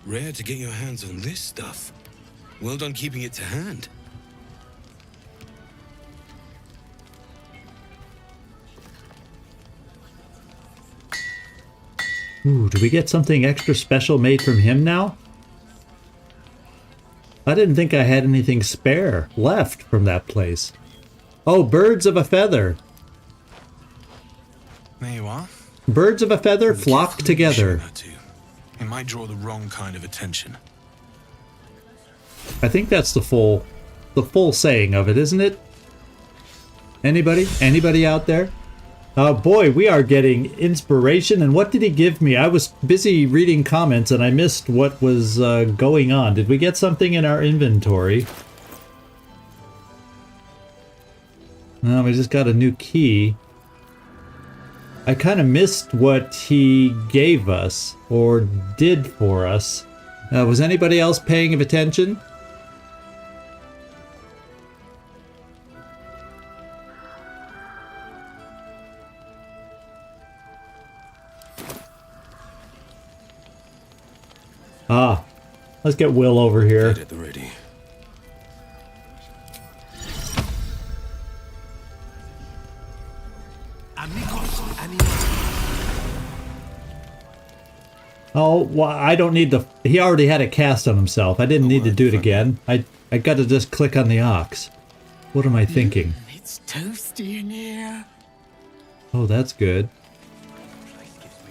Rare to get your hands on this stuff. Well done keeping it to hand. Ooh, do we get something extra special made from him now? I didn't think I had anything spare left from that place. Oh, birds of a feather. There you are. Birds of a feather flock together. It might draw the wrong kind of attention. I think that's the full saying of it, isn't it? Anybody? Anybody out there? Oh boy, we are getting inspiration. And what did he give me? I was busy reading comments and I missed what was going on. Did we get something in our inventory? No, we just got a new key. I kind of missed what he gave us or did for us. Was anybody else paying attention? Ah, let's get Will over here. Get at the ready. Oh, well, I don't need to... He already had it cast on himself. I didn't need to do it again. I got to just click on the ox. What am I thinking? It's toasty in here. Oh, that's good.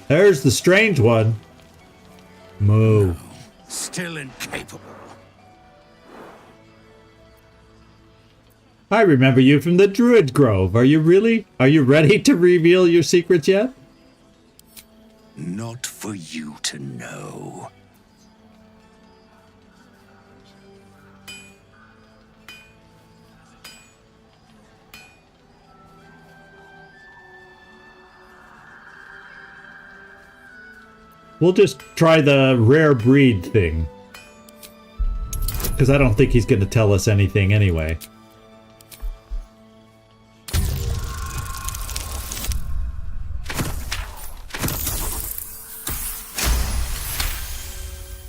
There's the strange one. Moo. Still incapable. I remember you from the Druid Grove. Are you really? Are you ready to reveal your secrets yet? Not for you to know. We'll just try the rare breed thing. Because I don't think he's going to tell us anything anyway.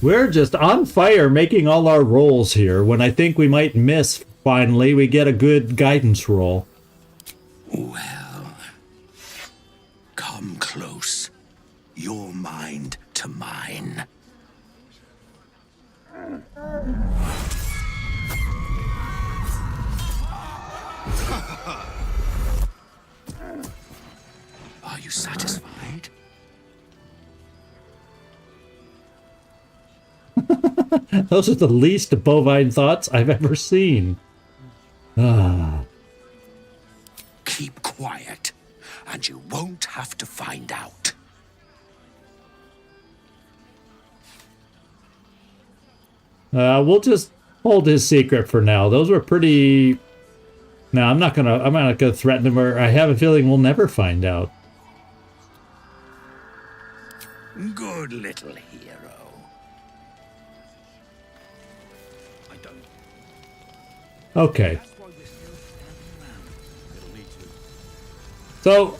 We're just on fire making all our rolls here. When I think we might miss, finally, we get a good guidance roll. Well, come close. Your mind to mine. Are you satisfied? Those are the least bovine thoughts I've ever seen. Ah. Keep quiet, and you won't have to find out. We'll just hold his secret for now. Those were pretty... No, I'm not gonna threaten him, or I have a feeling we'll never find out. Good little hero. Okay. So,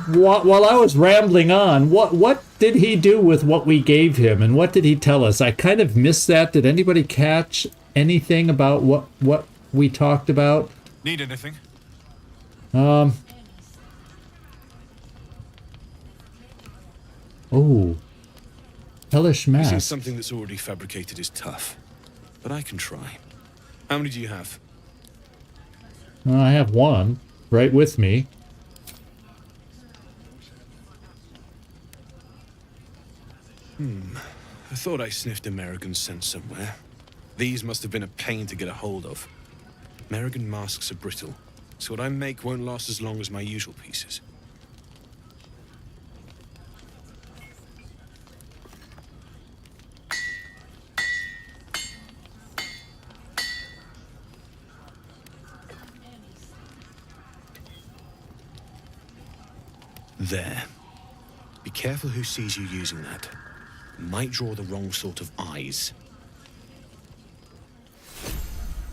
while I was rambling on, what did he do with what we gave him, and what did he tell us? I kind of missed that. Did anybody catch anything about what we talked about? Need anything? Oh. Hellish Using mask. something that's already fabricated is tough, but I can try. How many do you have? I have one right with me. I thought I sniffed American scent somewhere. These must have been a pain to get a hold of. American masks are brittle, so what I make won't last as long as my usual pieces. There. Be careful who sees you using that. Might draw the wrong sort of eyes.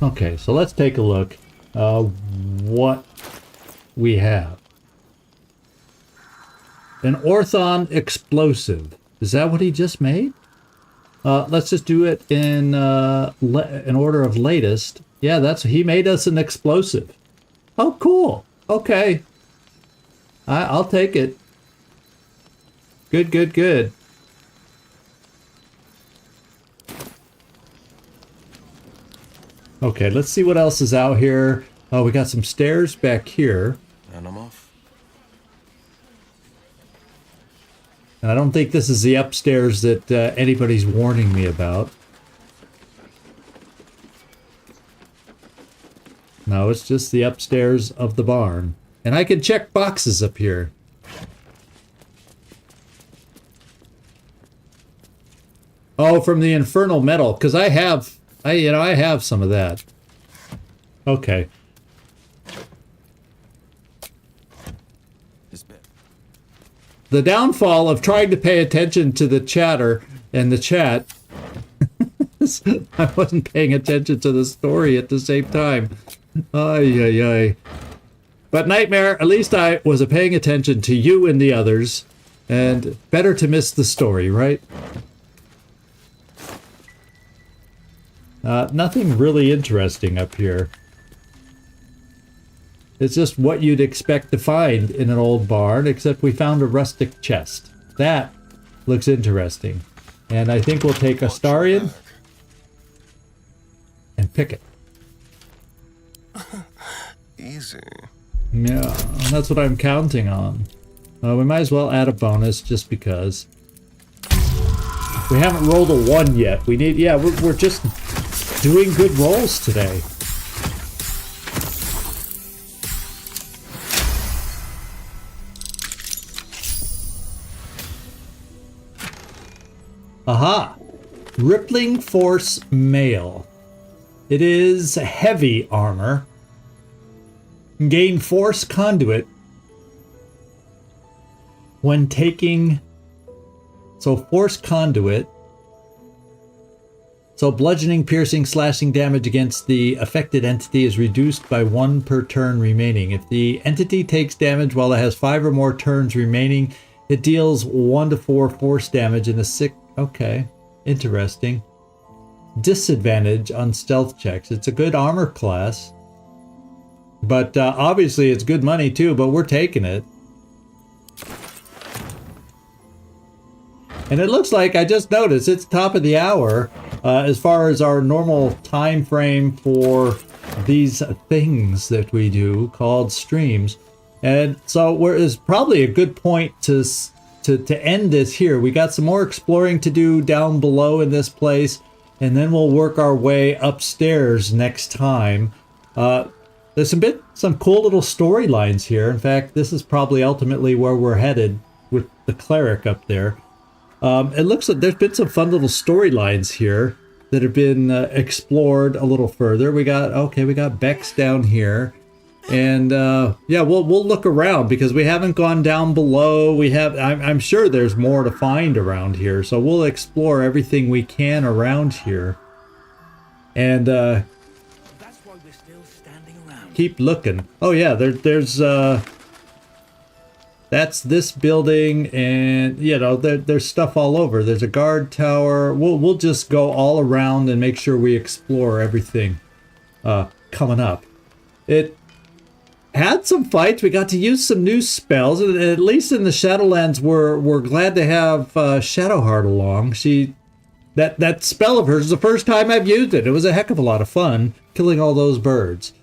Okay, so let's take a look what we have. An Orthon explosive. Is that what he just made? Let's just do it in order of latest. Yeah, he made us an explosive. Oh, cool. Okay. I'll take it. Good, good, good. Okay, let's see what else is out here. Oh, we got some stairs back here. And I'm off. And I don't think this is the upstairs that anybody's warning me about. No, it's just the upstairs of the barn. And I can check boxes up here. Oh, from the infernal metal, because I have some of that. Okay. The downfall of trying to pay attention to the chatter and the chat. I wasn't paying attention to the story at the same time. Ay, ay, ay. But Nightmare, at least I was paying attention to you and the others. And better to miss the story, right? Nothing really interesting up here. It's just what you'd expect to find in an old barn, except we found a rustic chest. That looks interesting. And I think we'll take Astarion and pick it. Easy. Yeah, that's what I'm counting on. We might as well add a bonus just because. We haven't rolled a 1 yet. We need, yeah, we're just doing good rolls today. Aha! Rippling Force Mail. It is heavy armor. Gain Force Conduit when taking... So Force Conduit. So bludgeoning, piercing, slashing damage against the affected entity is reduced by 1 per turn remaining. If the entity takes damage while it has 5 or more turns remaining, it deals 1 to 4 force damage in a 6... Okay, interesting. Disadvantage on stealth checks. It's a good armor class. But obviously it's good money too, but we're taking it. And it looks like, I just noticed, it's top of the hour as far as our normal time frame for these things that we do called streams. And so it's probably a good point to end this here. We got some more exploring to do down below in this place. and then we'll work our way upstairs next time. There's some cool little storylines here. In fact, this is probably ultimately where we're headed with the cleric up there. It looks like there's been some fun little storylines here that have been explored a little further. We got Bex down here. And yeah, we'll look around because we haven't gone down below. I'm sure there's more to find around here. So we'll explore everything we can around here. And keep looking. Oh yeah, there's that's this building, and you know there's stuff all over. There's a guard tower. We'll just go all around and make sure we explore everything coming up. It had some fights. We got to use some new spells, and at least in the Shadowlands, we're glad to have Shadowheart along. That spell of hers is the first time I've used it. It was a heck of a lot of fun killing all those birds.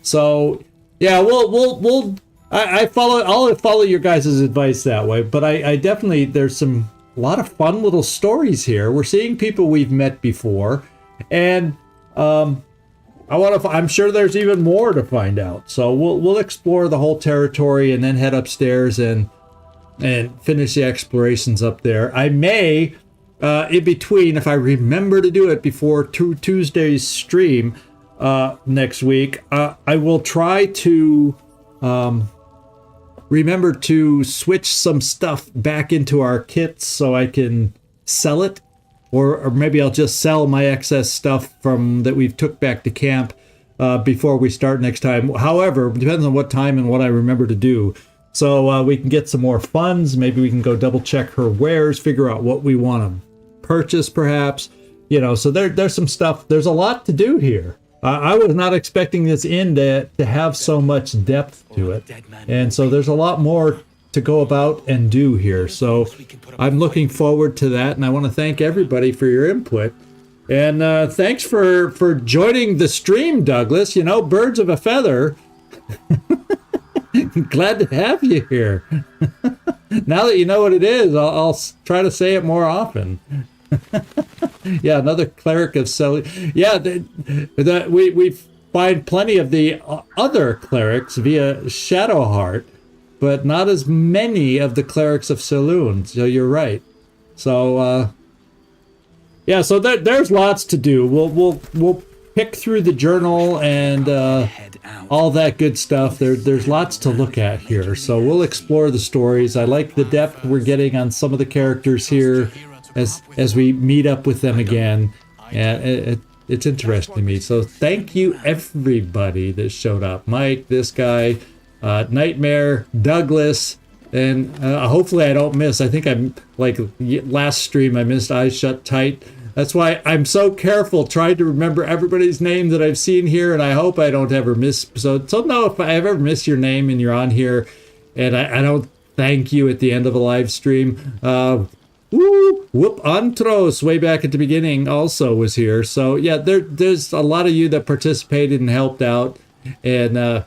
So yeah, I'll follow your guys' advice that way. But I definitely, there's a lot of fun little stories here. We're seeing people we've met before, and I'm sure there's even more to find out. So we'll explore the whole territory and then head upstairs and finish the explorations up there. I may, in between, if I remember to do it before Tuesday's stream next week, I will try to remember to switch some stuff back into our kits so I can sell it. Or maybe I'll just sell my excess stuff that we've took back to camp before we start next time. However, it depends on what time and what I remember to do. So we can get some more funds. Maybe we can go double check her wares, figure out what we want to purchase perhaps. You know, so there's some stuff. There's a lot to do here. I was not expecting this inn to have so much depth to it. And so there's a lot more to go about and do here. So I'm looking forward to that, and I want to thank everybody for your input. And thanks for joining the stream, Douglas. You know, birds of a feather. Glad to have you here. Now that you know what it is, I'll try to say it more often. Yeah, another cleric of Cel. Yeah, we find plenty of the other clerics via Shadowheart, but not as many of the clerics of Saloon. So you're right. So yeah, so there's lots to do. We'll pick through the journal and all that good stuff. There's lots to look at here. So we'll explore the stories. I like the depth we're getting on some of the characters here as we meet up with them again. And it's interesting to me. So thank you everybody that showed up. Mike, this guy, Nightmare, Douglas, and hopefully I don't miss. I think I'm like last stream I missed Eyes Shut Tight. That's why I'm so careful trying to remember everybody's name that I've seen here, and I hope I don't ever miss. So no, if I ever miss your name and you're on here and I don't thank you at the end of a live stream, Whoop Antros way back at the beginning also was here. So yeah, there's a lot of you that participated and helped out and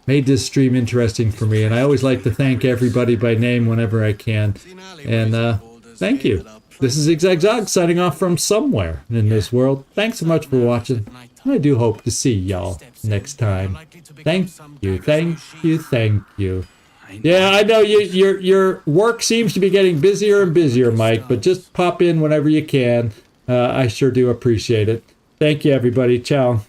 made this stream interesting for me. And I always like to thank everybody by name whenever I can. And thank you. This is Zigzag signing off from somewhere in this world. Thanks so much for watching. I do hope to see y'all next time. Thank you, thank you, thank you. Yeah, I know your work seems to be getting busier and busier, Mike, but just pop in whenever you can. I sure do appreciate it. Thank you, everybody. Ciao.